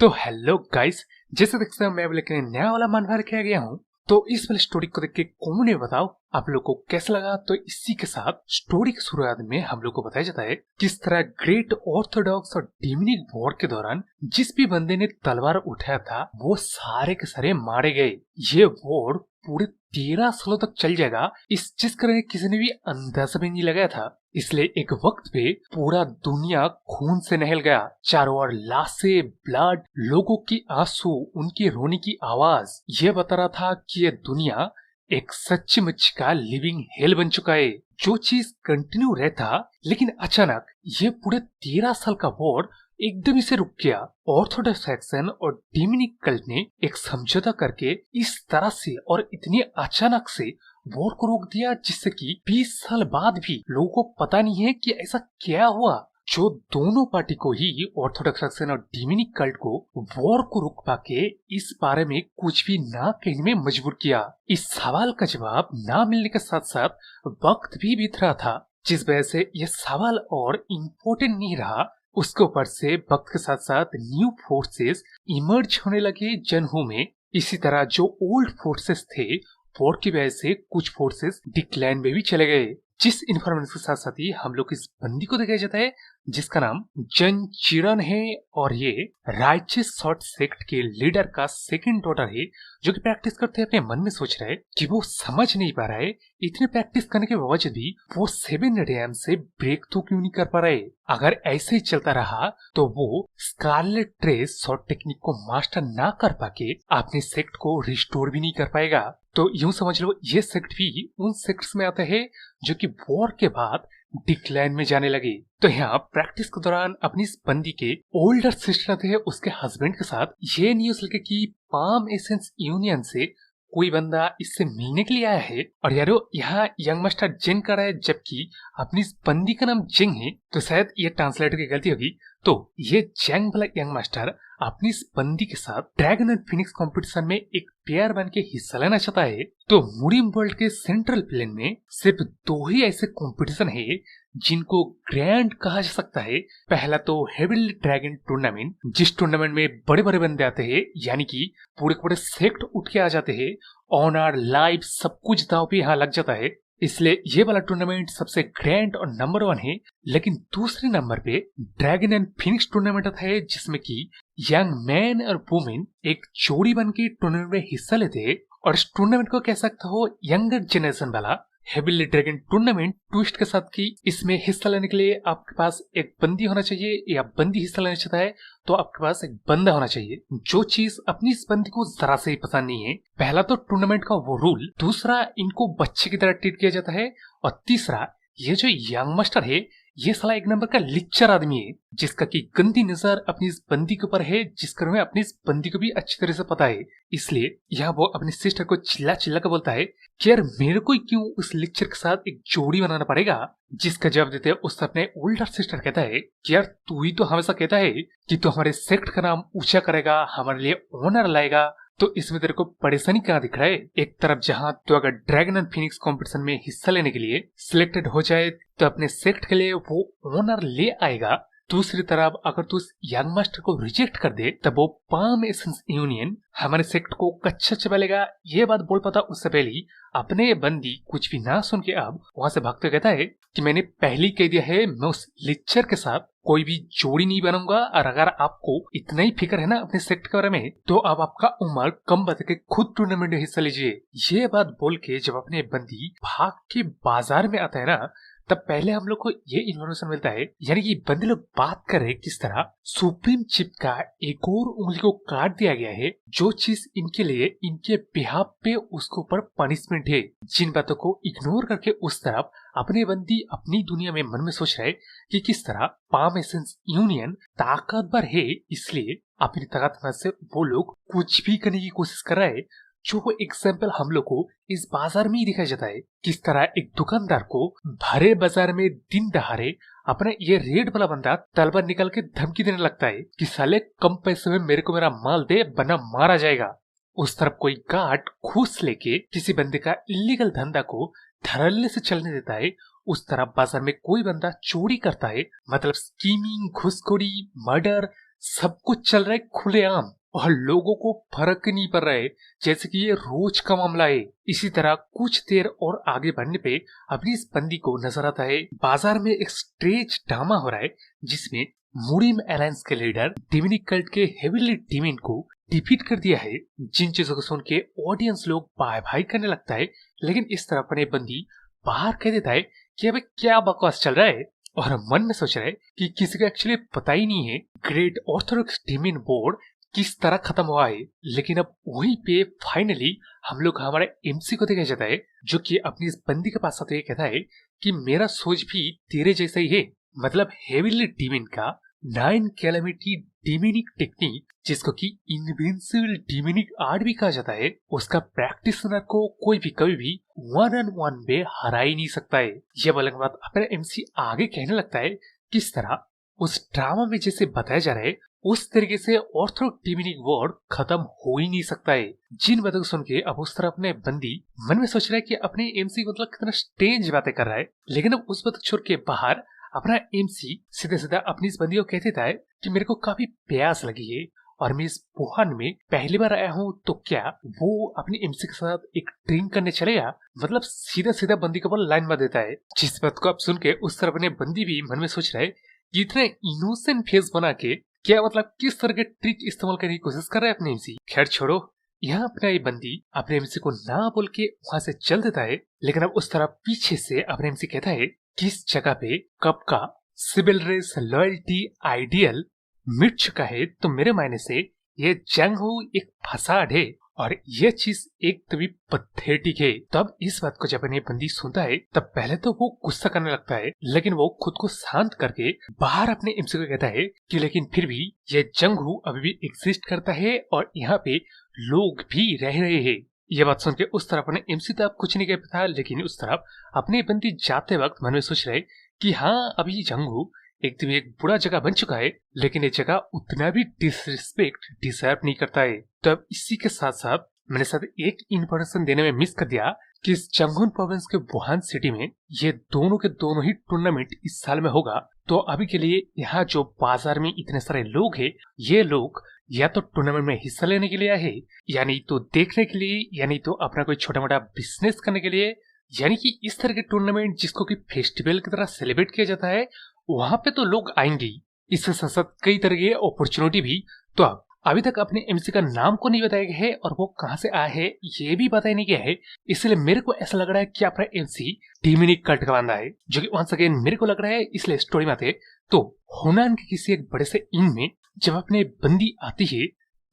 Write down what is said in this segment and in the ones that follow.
तो hello guys, जैसे देख सकते हैं मैं लेकर नया वाला मनभर किया गया हूँ। तो इस वाले स्टोरी को देख के कौन बताओ आप लोग को कैसा लगा। तो इसी के साथ स्टोरी की शुरुआत में हम लोग को बताया जाता है किस तरह ग्रेट ऑर्थोडॉक्स और डिमिनिक वॉर के दौरान जिस भी बंदे ने तलवार उठाया था वो सारे के सारे मारे गए। ये वॉर पूरे 13 सालों तक चल जाएगा, इस चीज का किसी ने भी अंदाजा भी नहीं लगाया था। इसलिए एक वक्त पे पूरा दुनिया खून से नहल गया। चारों ओर लाशें, ब्लड, लोगों की आंसू, उनकी रोने की आवाज ये बता रहा था कि ये दुनिया एक सच्चमुच का लिविंग हेल बन चुका है। जो चीज कंटिन्यू रहता लेकिन अचानक ये पूरे 13 साल का वॉर एकदम से रुक गया। ऑर्थोडॉक्स सेक्शन और डिमिनिक कल्ट ने एक समझौता करके इस तरह से और इतनी अचानक से वॉर को रोक दिया जिससे कि 20 साल बाद भी लोगों को पता नहीं है कि ऐसा क्या हुआ जो दोनों पार्टी को ही, ऑर्थोडॉक्स सेक्शन और डिमिनिक कल्ट को, वॉर को रोक पाके इस बारे में कुछ भी ना कहने में मजबूर किया। इस सवाल का जवाब ना मिलने के साथ साथ वक्त भी बीत रहा था, जिस वजह से यह सवाल और इम्पोर्टेंट नहीं रहा। उसके ऊपर से वक्त के साथ साथ न्यू फोर्सेस इमर्ज होने लगे जनहू में। इसी तरह जो ओल्ड फोर्सेस थे वॉर की वजह से कुछ फोर्सेस डिक्लाइन में भी चले गए। जिस इन्फॉर्मेशन के साथ साथ ही हम लोग इस बंदी को दिखाया जाता है जिसका नाम जन चिरन है और ये राइचियस शॉर्ट सेक्ट के लीडर का सेकंड डॉटर है, जो कि प्रैक्टिस करते अपने मन में सोच रहा है कि वो समझ नहीं पा रहा है इतने प्रैक्टिस करने के बावजूद भी वो 7 AM से ब्रेक तो क्यों नहीं कर पा रहे। अगर ऐसे ही चलता रहा तो वो स्कारलेट ट्रेस शॉर्ट टेक्निक को मास्टर ना कर पाके अपने सेक्ट को रिस्टोर भी नहीं कर पाएगा। तो यूं समझ लो ये सेक्ट भी उन सेक्ट्स में आता है जो कि वॉर के बाद डिक्लाइन में जाने लगे। तो यहाँ प्रैक्टिस के दौरान अपनी इस बंदी के ओल्डर सिस्टर थे उसके हस्बैंड के साथ ये न्यूज लगे कि पाम एसेंस यूनियन से कोई बंदा इससे मिलने के लिए आया है। और यारो यहाँ यंग मास्टर जिंग कर रहा है जबकि अपनी इस बंदी का नाम जिंग है, तो शायद ये ट्रांसलेटर की गलती होगी। तो ये जंग वाला यंग मास्टर अपनी इस बंदी के साथ ड्रैगन एंड फिनिक्स कंपटीशन में एक पेयर बन के हिस्सा लेना चाहता है। तो मुरिम वर्ल्ड के सेंट्रल प्लेन में सिर्फ 2 ही ऐसे कंपटीशन है जिनको ग्रैंड कहा जा सकता है। पहला तो हेविल ड्रैगन टूर्नामेंट, जिस टूर्नामेंट में बड़े बड़े बंदे आते हैं, यानी कि पूरे पूरे सेक्ट उठ के आ जाते हैं, ऑनर लाइफ सब कुछ दाव पे यहाँ लग जाता है। इसलिए ये वाला टूर्नामेंट सबसे ग्रैंड और नंबर 1 है। लेकिन दूसरे नंबर पे ड्रैगन एंड फिनिक्स टूर्नामेंट आता है जिसमें कि यंग मैन और वुमेन एक जोड़ी बन के टूर्नामेंट में हिस्सा लेते हैं। और इस टूर्नामेंट को कह सकते हो यंगर जनरेशन वाला हेविली ड्रैगन टूर्नामेंट ट्विस्ट के साथ कि इसमें हिस्सा लेने के लिए आपके पास एक बंदी होना चाहिए, या बंदी हिस्सा लेना चाहता है तो आपके पास एक बंदा होना चाहिए। जो चीज अपनी इस बंदी को जरा से ही पसंद नहीं है। पहला तो टूर्नामेंट का वो रूल, दूसरा इनको बच्चे की तरह ट्रीट किया जाता है, और तीसरा ये जो यंग मास्टर है ये साला एक नंबर का लिक्चर आदमी है जिसका की गंदी नजर अपनी इस बंदी के ऊपर है, जिसका में अपनी इस बंदी को भी अच्छी तरह से पता है। इसलिए यहाँ वो अपनी सिस्टर को चिल्ला चिल्ला कर बोलता है कि यार मेरे को क्यों उस लिक्चर के साथ एक जोड़ी बनाना पड़ेगा। जिसका जवाब देते हैं उससे अपने ओल्डर सिस्टर कहता है कि यार तू ही तो हमेशा कहता है कि तू हमारे सेक्ट का नाम ऊंचा करेगा, हमारे लिए ऑनर लाएगा, तो इसमें तेरे को परेशानी कहाँ दिख रहा है। एक तरफ जहाँ तो अगर ड्रैगन एंड फिनिक्स कंपटीशन में हिस्सा लेने के लिए सिलेक्टेड हो जाए तो अपने सेक्ट के लिए वो ऑनर ले आएगा, दूसरी तरफ अगर तू उस यंग मास्टर को रिजेक्ट कर दे तब वो पाम एसेंस यूनियन हमारे सेक्ट को कच्चा चबलेगा। ये बात बोल पाता उससे पहले ही अपने बंदी कुछ भी ना सुन के अब वहां से भागते कहता है कि मैंने पहले कह दिया है मैं उस लिक्चर के साथ कोई भी जोड़ी नहीं बनूंगा, और अगर आपको इतना ही फिक्र है ना अपने सेक्ट के बारे में तो अब आपका उम्र कम बता के खुद टूर्नामेंट में हिस्सा लीजिए। ये बात बोल के जब अपने बंदी भाग के बाजार में आता है ना तब पहले हम लोग को ये इन्फॉर्मेशन मिलता है, यानी कि बंदे लोग बात कर रहे किस तरह सुप्रीम चिप का एक और उंगली को काट दिया गया है, जो चीज इनके लिए इनके बिहाफ पे उसके ऊपर पनिशमेंट है। जिन बातों को इग्नोर करके उस तरफ अपने बंदी अपनी दुनिया में मन में सोच रहे कि किस तरह पाम एसेंस यूनियन ताकतवर है, इसलिए अपनी ताकत से वो लोग कुछ भी करने की कोशिश कर रहे हैं। जो एग्जाम्पल हम लोग को इस बाजार में ही दिखाया जाता है, किस तरह एक दुकानदार को भरे बाजार में दिन दहाड़े अपने ये रेड वाला बंदा तलवार निकाल के धमकी देने लगता है कि साले कम पैसे में मेरे को मेरा माल दे वरना मारा जाएगा। उस तरफ कोई गार्ड घूस लेके किसी बंदे का इलीगल धंधा को धड़ल्ले से चलने देता है। उस तरफ बाजार में कोई बंदा चोरी करता है, मतलब स्कीमिंग, घुसखोरी, मर्डर, सब कुछ चल रहा है खुलेआम और लोगों को फर्क ही नहीं पड़ रहा है, जैसे कि ये रोज का मामला है। इसी तरह कुछ देर और आगे बढ़ने पे अपनी इस बंदी को नजर आता है बाजार में एक स्टेज ड्रामा हो रहा है, जिसमें मुरिम अलायंस के लीडर डिमिनिक कल्ट के हेविली डीमिन को डिफीट कर दिया है। जिन चीजों को सुन के ऑडियंस लोग बाय बाय करने लगता है, लेकिन इस तरह अपने बंदी बाहर कह देता है कि अबे क्या बकवास चल रहा है, और मन में सोच रहा है कि किसी को एक्चुअली पता ही नहीं है ग्रेट ऑर्थोडॉक्स डीमिन बोर्ड किस तरह खत्म हुआ है। लेकिन अब वहीं पे फाइनली हम लोग हमारे एमसी को देखा जाता है, जो कि अपनी इस बंदी के पास आते हुए कहता है कि मेरा सोच भी तेरे जैसा ही है। मतलब हेविली डीमिन का 9 कैलेमिटी डीमिनिक टेक्निक, जिसको कि इनविंसिबल डीमिनिक आर्ट भी कहा जाता है, उसका प्रैक्टिशनर को कोई भी कभी भी 1-on-1 में हरा ही नहीं सकता है। यह बोलने के बाद अपना एमसी आगे कहने लगता है किस तरह उस ड्रामा में जैसे बताया जा रहा है उस तरीके से ऑर्थोडॉक्स डीमिनिक वर्ड खत्म हो ही नहीं सकता है। जिन बातों को सुन के अब उस तरह अपने बंदी मन में सोच रहा है कि अपने एमसी मतलब कितना स्ट्रेंज बातें कर रहा है, लेकिन अब उस बात छोड़ के बाहर अपना एमसी सीधे सीधा अपनी इस बंदी को कह देता है कि मेरे को काफी प्यास लगी है और मैं इस बुहान में पहली बार आया हूँ, तो क्या वो अपनी एमसी के साथ एक ड्रिंक करने चलेगा। मतलब सीधा सीधा बंदी के ऊपर लाइन मार देता है। जिस बात को अब सुन के उस तरह अपने बंदी भी मन में सोच रहा है कि इतने इनोसेंट फेस बना के क्या मतलब किस तरह के ट्रिक इस्तेमाल करने की कोशिश कर रहा है अपने एमसी। खैर छोड़ो, यहाँ अपना ये बंदी अपने एमसी को ना बोल के वहां से चल देता है, लेकिन अब उस तरह पीछे से अपने एमसी कहता है किस जगह पे कब का सिविल रेस लॉयल्टी आइडियल मिट चुका है, तो मेरे मायने से ये जंग हो एक फसाड है और ये चीज एक तभी पथेटिक है। तब इस बात को जब ये बंदी सुनता है तब पहले तो वो गुस्सा करने लगता है, लेकिन वो खुद को शांत करके बाहर अपने एमसी को कहता है कि लेकिन फिर भी ये जंगू अभी भी एग्जिस्ट करता है और यहाँ पे लोग भी रह रहे हैं। ये बात सुन के उस तरफ अपने एमसी तो आप कुछ नहीं कह पाता, लेकिन उस तरफ अपने बंदी जाते वक्त मन में सोच रहे कि हाँ अभी जंगू एकदम एक बुरा जगह बन चुका है, लेकिन ये जगह उतना भी डिसरिस्पेक्ट डिजर्व नहीं करता है। तो अब इसी के साथ साथ मैंने साथ एक इन्फॉर्मेशन देने में मिस कर दिया कि इस चंगुन प्रोविंस के वुहान सिटी में ये दोनों के दोनों ही टूर्नामेंट इस साल में होगा। तो अभी के लिए यहाँ जो बाजार में इतने सारे लोग हैं, ये लोग या तो टूर्नामेंट में हिस्सा लेने के लिए आए हैं, यानी तो देखने के लिए, यानी तो अपना कोई छोटा मोटा बिजनेस करने के लिए, यानी कि इस तरह के टूर्नामेंट जिसको कि फेस्टिवल की तरह सेलिब्रेट किया जाता है वहां पे तो लोग आएंगे। इससे साथ साथ कई तरह की अपॉर्चुनिटी भी। तो अब अभी तक अपने एमसी का नाम को नहीं बताया गया है और वो कहाँ से आया है ये भी बताया नहीं गया है, इसलिए मेरे को ऐसा लग रहा है कि अपना एमसी डीमिनिक कल्ट का बंदा है, जो कि वंस अगेन मेरे को लग रहा है। इसलिए स्टोरी में आते तो हुनान के किसी एक बड़े से इन में जब अपने बंदी आती है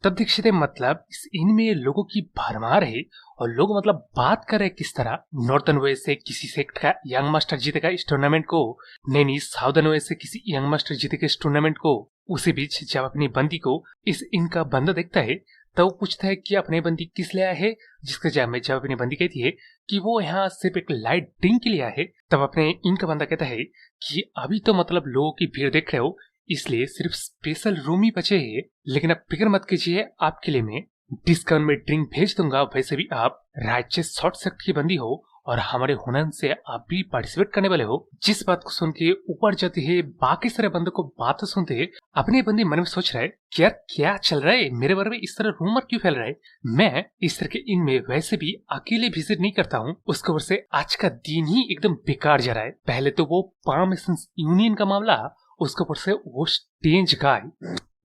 तब दीक्षित मतलब इस इन में लोगों की भरमार है और लोग मतलब बात कर रहे किस तरह नॉर्थन वे से किसी सेक्ट का यंग मास्टर जीतेगा इस टूर्नामेंट को, नहीं साउदर्न वे से किसी यंग मास्टर जीतेगा इस टूर्नामेंट को। उसी बीच जब अपनी बंदी को इस इन का बंदा देखता है तब वो पूछता है कि अपने बंदी किस लिए आया है, जिसके जवाब में जब अपनी बंदी कहती है कि वो यहाँ सिर्फ एक लाइट ड्रिंक के लिए आया है, तब अपने इन का बंदा कहता है कि अभी तो मतलब लोगों की भीड़ देख रहे हो इसलिए सिर्फ स्पेशल रूम ही बचे हैं, लेकिन अब फिक्र मत कीजिए, आपके लिए मैं डिस्काउंट में ड्रिंक भेज दूंगा। वैसे भी आप राज्य शॉर्ट सेक्ट की बंदी हो और हमारे हुनर से आप भी पार्टिसिपेट करने वाले हो। जिस बात को सुन के ऊपर जाते है बाकी सारे बंदों को बात सुनते है अपने बंदी मन में सोच रहा है कि यार क्या चल रहा है, मेरे बारे में इस तरह रूमर क्यों फैल रहा है। मैं इस तरह के इनमें वैसे भी अकेले विजिट नहीं करता हूँ, उसके वजह से आज का दिन ही एकदम बेकार जा रहा है। पहले तो वो पाम यूनियन का मामला, उसके ऊपर से वो स्टेंज गाय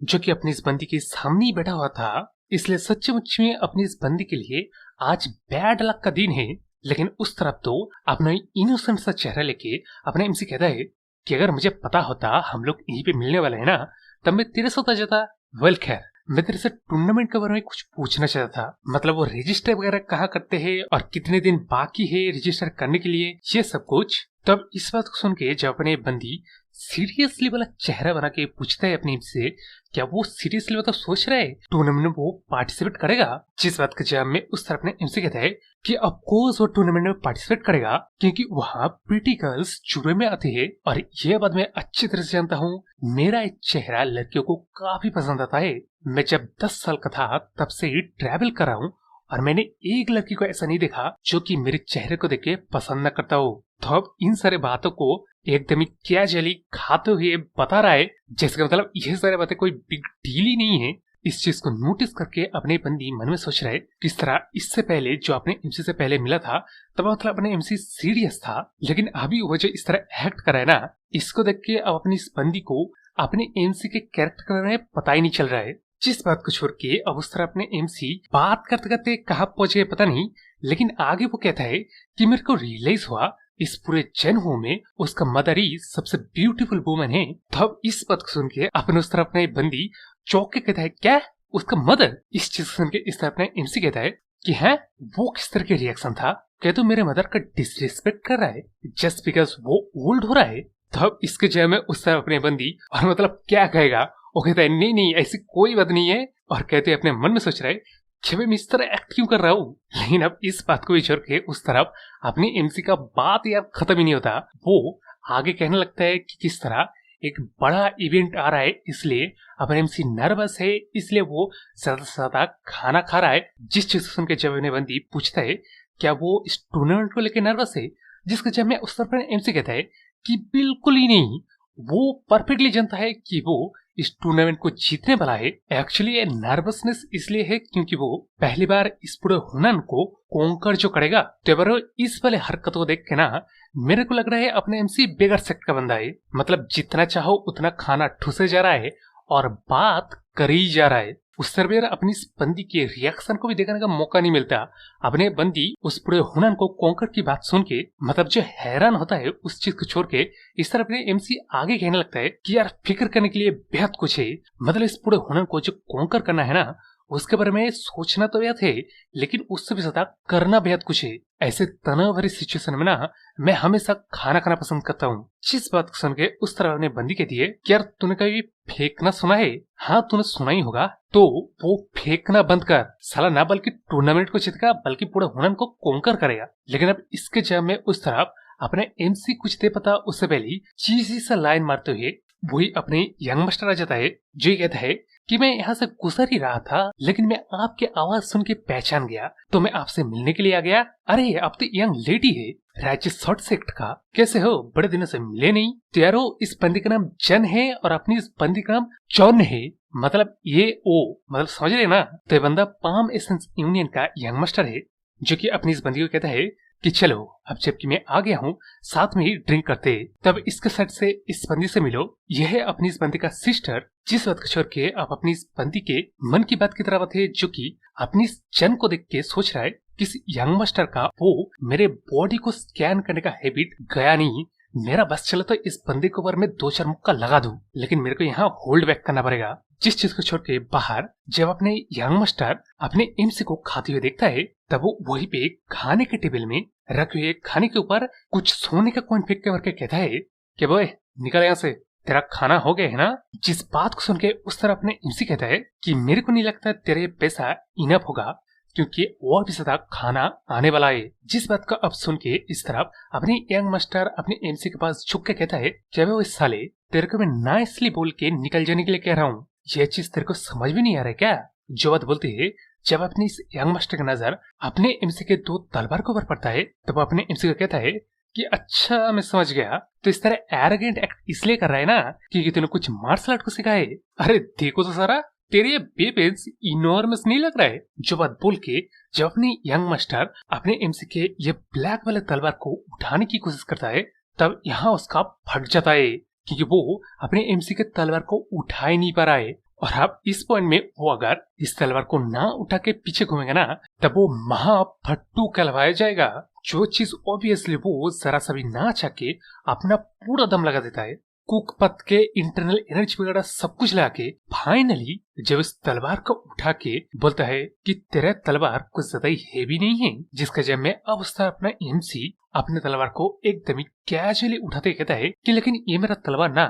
जो कि अपनी इस बंदी के सामने ही बैठा हुआ था, इसलिए सच्चमुच में अपनी इस बंदी के लिए आज बैड लक का दिन है। लेकिन उस तरफ तो अपना इनोसेंट सा चेहरा लेके अपने एमसी कहता है कि अगर मुझे पता होता हम लोग यहीं पे मिलने वाले हैं ना तब मैं तेरे साथ आ जाता। वेल खैर, मैं तेरे से टूर्नामेंट के बारे में कुछ पूछना चाहता था, मतलब वो रजिस्टर वगैरह कहाँ करते हैं और कितने दिन बाकी है रजिस्टर करने के लिए, ये सब कुछ। तब इस बात को सुन के जब अपने बंदी सीरियसली वाला चेहरा बना के पूछता है अपने से क्या वो सीरियसली मतलब सोच रहा है टूर्नामेंट में वो पार्टिसिपेट करेगा, जिस बात का जवाब में उस तरफ अपने एमसी कहता है कि ऑफ कोर्स वो टूर्नामेंट में पार्टिसिपेट करेगा क्योंकि वहाँ प्रीटी गर्ल्स जुड़े में आते हैं और ये बात मैं अच्छी तरह से जानता हूँ। मेरा एक चेहरा लड़कियों को काफी पसंद आता है। मैं जब 10 साल का था तब से ही ट्रैवल कर रहा हूँ और मैंने एक लड़की को ऐसा नहीं देखा जो कि मेरे चेहरे को देख के पसंद न करता हो। तो अब इन सारे बातों को एकदम ही कैजुअली खाते हुए बता रहा है, जैसे मतलब ये सारी बातें कोई बिग डील ही नहीं है। इस चीज को नोटिस करके अपने बंदी मन में सोच रहे किस तरह इससे पहले जो अपने एमसी से पहले मिला था तब मतलब अपने एमसी सीरियस था, लेकिन अभी वो जो इस तरह एक्ट कर रहा है ना, इसको देख के अब अपनी इस बंदी को अपने एमसी के कैरेक्टर में पता ही नहीं चल रहा है। जिस बात को छोड़ के अब उस तरह अपने एमसी बात करते करते कहाँ पहुंचे पता नहीं, लेकिन आगे वो कहता है कि मेरे को रियलाइज हुआ इस पूरे जनहो में उसका मदर ही सबसे ब्यूटीफुल वुमन है। तब इस बात को सुन के अपने उस तरह अपने बंदी चौंक के कहता है क्या उसका मदर। इस चीज सुन के इस तरह अपने एमसी कहता है कि है वो किस तरह के रिएक्शन था, क्या तू मेरे मदर का डिसरिस्पेक्ट कर रहा है जस्ट बिकॉज वो ओल्ड हो रहा है। तब इसके जय में उस तरह अपने बंदी और मतलब क्या कहेगा, वो कहता है नहीं नहीं ऐसी कोई बात नहीं है, और कहते अपने मन में सोच रहे कि मैं इस तरह एक्ट क्यों कर रहा हूँ। लेकिन अब इस बात को भी छोड़ के उस तरफ अपनी एमसी का बात यार खत्म ही नहीं होता। वो आगे कहने लगता है कि किस तरह एक बड़ा इवेंट आ रहा है इसलिए अब एमसी नर्वस है, इसलिए वो ज्यादा से ज्यादा खाना खा रहा है। जिस चीज सुन के जब उन्हें बंदी पूछता है क्या वो इस टूर्नामेंट को लेकर नर्वस है, जिसके जब में उस तरफ एमसी कहता है कि बिल्कुल ही नहीं, वो परफेक्टली जानता है कि वो इस टूर्नामेंट को जीतने वाला है। एक्चुअली ये नर्वसनेस इसलिए है क्योंकि वो पहली बार इस पूरे हुनन को कॉन्कर जो करेगा। तो इस वाले हरकत को देख के ना मेरे को लग रहा है अपने एमसी बेगर सेक्ट का बंदा है, मतलब जितना चाहो उतना खाना ठुसे जा रहा है और बात कर ही जा रहा है। उस सर्वेयर अपनी इस बंदी के रिएक्शन को भी देखने का मौका नहीं मिलता। अपने बंदी उस पूरे हुनन को कॉन्कर की बात सुन के मतलब जो हैरान होता है उस चीज को छोड़ के इस तरह अपने एमसी आगे कहने लगता है कि यार फिक्र करने के लिए बेहद कुछ है, मतलब इस पूरे हुनन को जो कॉन्कर करना है ना उसके बारे में सोचना तो बेहद है, लेकिन उससे भी ज्यादा करना बेहद कुछ है। ऐसे तनाव भरी सिचुएशन में ना मैं हमेशा खाना खाना पसंद करता हूँ। जिस बात को सुन के उस तरह ने बंदी कहती है कि यार तूने कभी फेंकना सुना है? हाँ तूने सुना ही होगा, तो वो फेंकना बंद कर साला, ना बल्कि टूर्नामेंट को जीतेगा बल्कि पूरे हुनन को कॉन्कर करेगा। लेकिन अब इसके जवाब में उस तरफ अपने एमसी कुछ दे पता उससे पहले चीजी सा लाइन मारते हुए वही अपने यंग मास्टर आ जाता है, जो कहता है कि मैं यहाँ से गुजर ही रहा था लेकिन मैं आपकी आवाज सुन के पहचान गया तो मैं आपसे मिलने के लिए आ गया। अरे आप तो यंग लेडी है राज्य शॉर्ट सेक्ट का, कैसे हो, बड़े दिनों से मिले नहीं। तो यारो इस बंदी का नाम जन है और अपनी इस बंदी का नाम चौन है, मतलब ये ओ मतलब समझ रहे ना। तो ये बंदा पाम एसेंस यूनियन का यंग मास्टर है जो कि अपनी इस बंदी को कहता है कि चलो अब जबकि मैं आ गया हूँ साथ में ही ड्रिंक करते। तब इसके साइड से इस बंदी से मिलो, यह है अपनी इस बंदी का सिस्टर। जिस बात को छोड़ के आप अपनी इस बंदी के मन की बात की तरह थे, जो कि अपनी इस जन को देख के सोच रहा है कि इस यंग मास्टर का वो मेरे बॉडी को स्कैन करने का हैबिट गया नहीं, मेरा बस चले तो इस बंदे के ऊपर मैं 2-4 मुक्का लगा दूं, लेकिन मेरे को यहाँ होल्ड बैक करना पड़ेगा। जिस चीज को छोड़ के बाहर जब अपने यंग मास्टर अपने एमसी को खाते हुए देखता है तब वो वहीं पे खाने के टेबल में रखे हुए खाने के ऊपर कुछ सोने का कॉइन फेंक के करके कहता है कि बॉय निकल यहाँ से, तेरा खाना हो गया है ना। जिस बात को सुन के उस तरह अपने एमसी कहता है कि मेरे को नहीं लगता तेरे पैसा इनफ होगा क्योंकि और भी ज्यादा खाना आने वाला है। जिस बात को अब सुन के इस तरफ अपने यंग मास्टर अपने एमसी के पास झुक के कहता है कि वो इस साले तेरे को मैं नाइसली बोल के निकल जाने के लिए कह रहा हूँ, यह चीज तेरे को समझ भी नहीं आ रहा है क्या। जो बात बोलती है जब अपनी इस यंग मास्टर की नजर अपने एमसी के 2 तलवार के ऊपर पड़ता है तब अपने एमसी को कहता है कि अच्छा मैं समझ गया, तो इस तरह एरोगेंट एक्ट इसलिए कर रहा है ना क्योंकि तूने कुछ मार्शल आर्ट को सिखाए। अरे देखो तो सारा तेरे ये बेबेंस इनॉर्मस नहीं लग रहा है। जो बात बोल के जब अपनी यंग मास्टर अपने एमसी के ये ब्लैक वाले तलवार को उठाने की कोशिश करता है तब यहाँ उसका फट जाता है क्योंकि वो अपने एमसी के तलवार को उठा ही नहीं पा रहा है। और अब इस पॉइंट में वो अगर इस तलवार को ना उठा के पीछे घूमेगा ना तब वो महाफट्टू कहलवाया जाएगा, जो चीज ऑब्वियसली वो जरा सा भी ना चाह के अपना पूरा दम लगा देता है। कुकपत के इंटरनल एनर्जी वगैरह सब कुछ लगा के फाइनली जब इस तलवार को उठा के बोलता है कि तेरा तलवार कुछ ज्यादा ही हेवी नहीं है, जिसका जब मैं अब उसका अपना एमसी अपने तलवार को एकदम ही कैजुअली उठाते कहता है कि लेकिन ये मेरा तलवार ना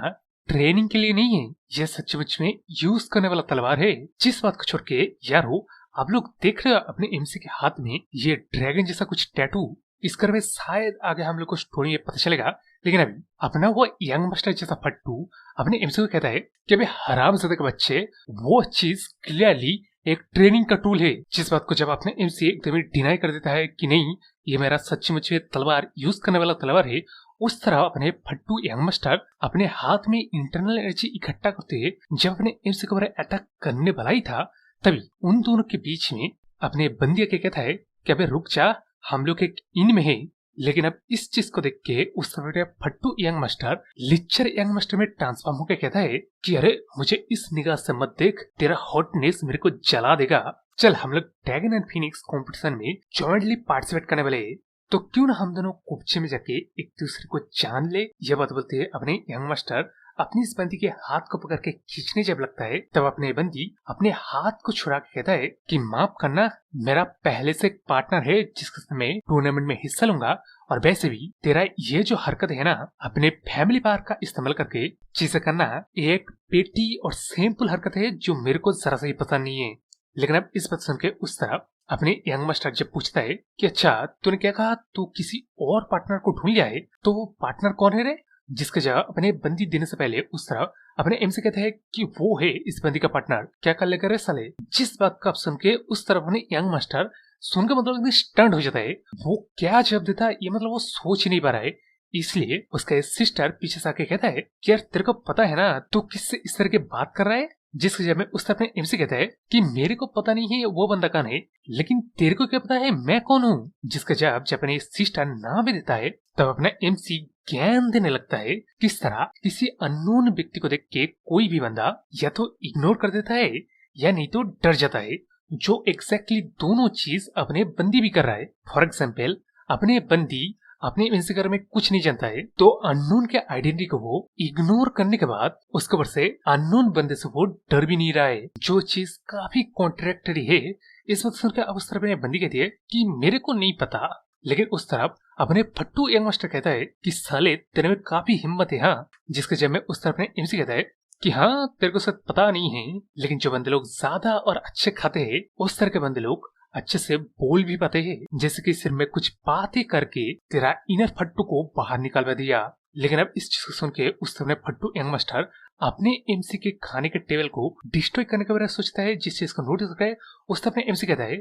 ट्रेनिंग के लिए नहीं है, यह सचमुच में यूज करने वाला तलवार है। जिस बात को छोड़ के यारो आप लोग देख रहे हो अपने एमसी के हाथ में ये ड्रैगन जैसा कुछ टैटू, इसका में शायद आगे हम लोग को स्टोरी में पता चलेगा। लेकिन अभी अपना वो यंग मास्टर जैसा फट्टू अपने एमसी को कहता है कि अबे हरामजादे के बच्चे वो चीज क्लियरली एक ट्रेनिंग का टूल है, जिस बात को जब अपने एमसी एकदम डिनाई कर देता है कि नहीं ये मेरा सच्ची तलवार यूज करने वाला तलवार है, उस तरह अपने फट्टू यंग मास्टर अपने हाथ में इंटरनल एनर्जी इकट्ठा करते हैं। जब अपने एमसी को अटैक करने वाला ही था, तभी उन दोनों के बीच में अपने बंदी के कहता है कि अबे रुक जा, हम लोग एक इन में है। लेकिन अब इस चीज को देख के उस समय फट्टू यंग मास्टर लिचर यंग मास्टर में ट्रांसफॉर्म होकर कहता है कि अरे मुझे इस निगाह से मत देख, तेरा हॉटनेस मेरे को जला देगा। चल हम लोग ड्रैगन एंड फिनिक्स कंपटीशन में जॉइंटली पार्टिसिपेट करने वाले हैं, तो क्यों ना हम दोनों कुप्चे में जाके एक दूसरे को जान ले। यह बात बोलते हैं अपने यंग मास्टर अपनी इस बंदी के हाथ को पकड़ के खींचने जब लगता है, तब अपने बंदी अपने हाथ को छुड़ा के कहता है कि माफ करना, मेरा पहले से एक पार्टनर है जिसके मैं टूर्नामेंट में हिस्सा लूंगा, और वैसे भी तेरा ये जो हरकत है ना, अपने फैमिली पावर का इस्तेमाल करके चीजें करना, एक पेटी और सिंपल हरकत है जो मेरे को जरा सा ही पसंद नहीं है। लेकिन अब इस बात सुन के उस तरफ अपने यंग मास्टर जब पूछता है कि अच्छा तूने क्या कहा, तू किसी और पार्टनर को ढूंढ लिया है, तो वो पार्टनर कौन है रे? जिसके जगह अपने बंदी देने से पहले उस तरफ अपने एम से कहते हैं कि वो है इस बंदी का पार्टनर, क्या कर लेकर साले। जिस बात का आप सुन के उस तरफ अपने यंग मास्टर सुनकर एकदम स्टंट हो जाता है। वो क्या जवाब देता है ये वो सोच ही नहीं पा रहा है। इसलिए उसका सिस्टर पीछे से आके कहता है कि यार तेरे को पता है ना तू किससे इस तरह की बात कर रहा है। जिसके जवाब में उस अपने एमसी कहता है कि मेरे को पता नहीं है वो बंदा कौन है, लेकिन तेरे को क्या पता है मैं कौन हूँ। जिसका जवाब जब अपने सिस्टर नाम भी देता है, तब अपना एमसी ज्ञान देने लगता है किस तरह किसी अननोन व्यक्ति को देख के कोई भी बंदा या तो इग्नोर कर देता है या नहीं तो डर जाता है, जो एग्जैक्टली दोनों चीज अपने बंदी भी कर रहा है। फॉर एग्जाम्पल अपने बंदी अपने एमसी के बारे में कुछ नहीं जानता है, तो अननोन के आइडेंटिटी को वो इग्नोर करने के बाद उसके ऊपर से अननोन बंदे से वो डर भी नहीं रहा है, जो चीज काफी कॉन्ट्रैक्टरी है। इस वक्त सुनकर अब उस तरफ बंदी कहती है कि मेरे को नहीं पता, लेकिन उस तरफ अपने फट्टू यंग मास्टर कहता है कि साले तेरे में काफी हिम्मत है। हाँ, जिसके जब में उस तरफ अपने एमसी कहता है कि हाँ तेरे को सब पता नहीं है, लेकिन जो बंदे लोग ज्यादा और अच्छे खाते हैं उस तरह के बंदे लोग अच्छे से बोल भी पाते हैं, जैसे कि सिर में कुछ बातें करके तेरा इनर फट्टू को बाहर निकालवा दिया। लेकिन अब इस चीज को सुन के उस समय फट्टू यंग मास्टर अपने एमसी के खाने के टेबल को डिस्ट्रॉय करने के बारे में सोचता है। जिस चीज को नोटिस करता है उस अपने एमसी कहता है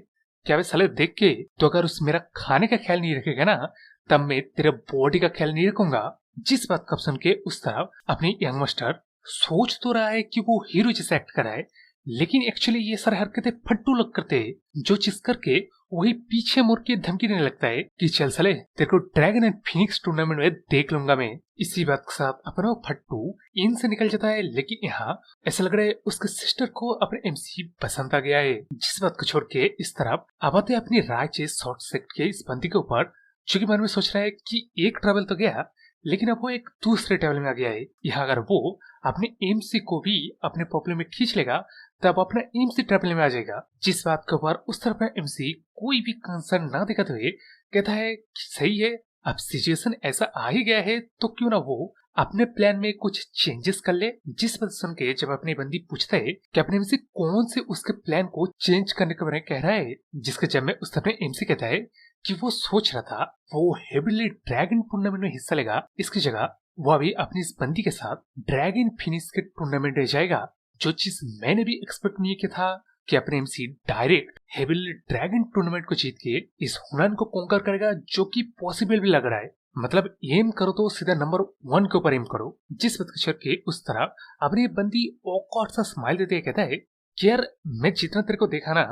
क्या वे साले देख के तो अगर उस मेरा खाने का ख्याल नहीं रखेगा ना, तब मैं तेरे बॉडी का ख्याल नहीं रखूंगा। जिस बात को सुन के उस तरफ अपने यंग मास्टर सोच तो रहा है कि वो हीरो जैसे एक्ट कर रहा है, लेकिन एक्चुअली ये सारी हरकतें फट्टू लोग करते हैं, जो चीज करके वही पीछे मुड़ के धमकी देने लगता है कि चल साले तेरे को ड्रैगन एंड फिनिक्स टूर्नामेंट में देख लूंगा मैं। इसी बात के साथ अपना फट्टू इन से निकल जाता है, लेकिन यहाँ ऐसा लग रहा है उसके सिस्टर को अपने एमसी पसंद आ गया है। जिस बात को छोड़ के इस तरफ अब आते अपनी राय शॉर्ट सेक्ट के इस बंदी के ऊपर, जो कि मन में सोच रहा है कि एक ट्रैवल तो गया, लेकिन अब वो एक दूसरे ट्रैवल में आ गया है। यहाँ अगर वो अपने एमसी को भी अपने प्रॉब्लम में खींच लेगा, तब अपना एमसी ट्रैवल में आ जाएगा। जिस बात के ऊपर उस तरफ एमसी कोई भी कंसर्न ना दिखाते हुए कहता है कि सही है, अब सिचुएशन ऐसा आ ही गया है तो क्यों ना वो अपने प्लान में कुछ चेंजेस कर ले। जिस बात सुन के जब अपनी बंदी पूछता है कि अपने एमसी कौन से उसके प्लान को चेंज करने के बारे में कह रहा है, जिसके जब में उस अपने एमसी कहता है कि वो सोच रहा था वो हेविली ड्रैगन टूर्नामेंट में हिस्सा लेगा, इसकी जगह वो अभी अपनी इस बंदी के साथ ड्रैगन फिनिक्स के टूर्नामेंट में जाएगा। जो चीज मैंने भी एक्सपेक्ट नहीं किया था कि अपने MC direct heavily dragon tournament को जीत के इस हुनन को कॉन्कर करेगा, जो कि पॉसिबल भी लग रहा है। मतलब एम करो तो सीधा नंबर 1 के ऊपर एम करो। जिस बात के उस तरह अपनी बंदी ऑकवर्ड सा स्माइल देते कहता है कि यार मैं जितना तेरे को देखा ना,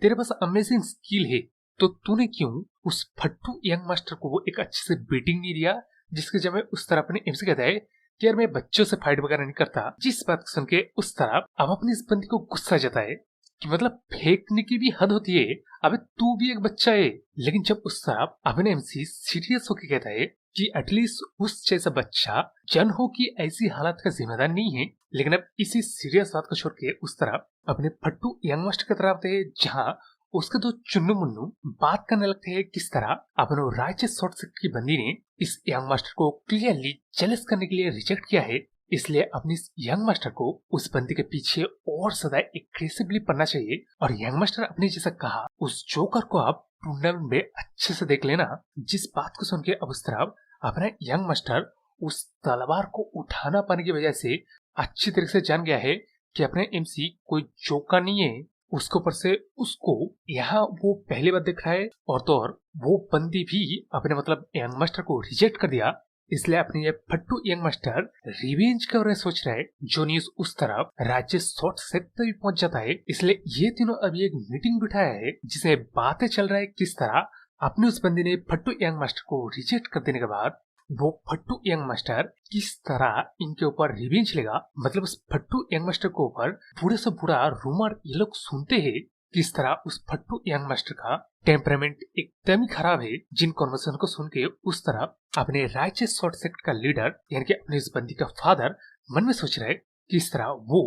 तेरे पास अमेजिंग स्किल है, तो तूने क्यों उस फट्टू यंग मास्टर को एक अच्छे से बीटिंग नहीं दिया। जिसके जब उस तरह अपने एमसी कहता है कि यार मैं बच्चों से फाइट वगैरह नहीं करता। जिस बात सुन के उस तरह अब अपनी इस बंदी को गुस्सा जाता है कि मतलब फेंकने की भी हद होती है, अबे तू भी एक बच्चा है। लेकिन जब उस तरह अपने एमसी सीरियस होकर कहता है कि एटलीस्ट उस जैसा बच्चा जन हो की ऐसी हालत का जिम्मेदार नहीं है। लेकिन अब इसी सीरियस बात को छोड़ के उस तरह अपने फट्टू यंग मास्टर की तरफ आते हैं, जहाँ उसके दो चुन्नू मुन्नू बात करने लगते हैं किस तरह अपने राइचस शॉर्ट सेक्ट की बंदी ने इस यंग मास्टर को क्लियरली जेलस करने के लिए रिजेक्ट किया है। इसलिए अपनी इस यंग मास्टर को उस बंदी के पीछे और ज्यादा एग्रेसिवली पड़ना चाहिए। और यंग मास्टर अपने जैसा कहा उस जोकर को आप टूर्नामेंट में अच्छे से देख लेना। जिस बात को सुन के अब उस तरह अपना यंग मास्टर उस तलवार को उठाना पाने की वजह से अच्छी तरीके से जान गया है कि अपने एमसी कोई जोकर नहीं है। उसके ऊपर से उसको यहाँ वो पहली बार देख रहा है, और तो और वो बंदी भी अपने मतलब यंग मास्टर को रिजेक्ट कर दिया। इसलिए अपने ये फट्टू यंग मास्टर रिवेंज के बारे में सोच रहा है। जो न्यूज उस तरफ राज्य शॉर्ट सेट तक भी पहुंच जाता है। इसलिए ये तीनों अभी एक मीटिंग बिठाया है जिसमें बातें चल रहा है किस तरह अपने उस बंदी ने फट्टू यंग मास्टर को रिजेक्ट कर देने के बाद वो फट्टू यंग मास्टर किस तरह इनके ऊपर रिवेंज लेगा। मतलब उस फट्टू यंग मास्टर के ऊपर बुरे से बुरा रूमर ये लोग सुनते हैं। किस तरह उस फट्टू यंग मास्टर का टेम्परामेंट एकदम ही खराब है। जिन कॉन्वर्सेशन को सुन के उस तरह अपने राज्य शॉर्ट सेक्ट का लीडर यानी कि अपने इस बंदी का फादर मन में सोच रहा है किस तरह वो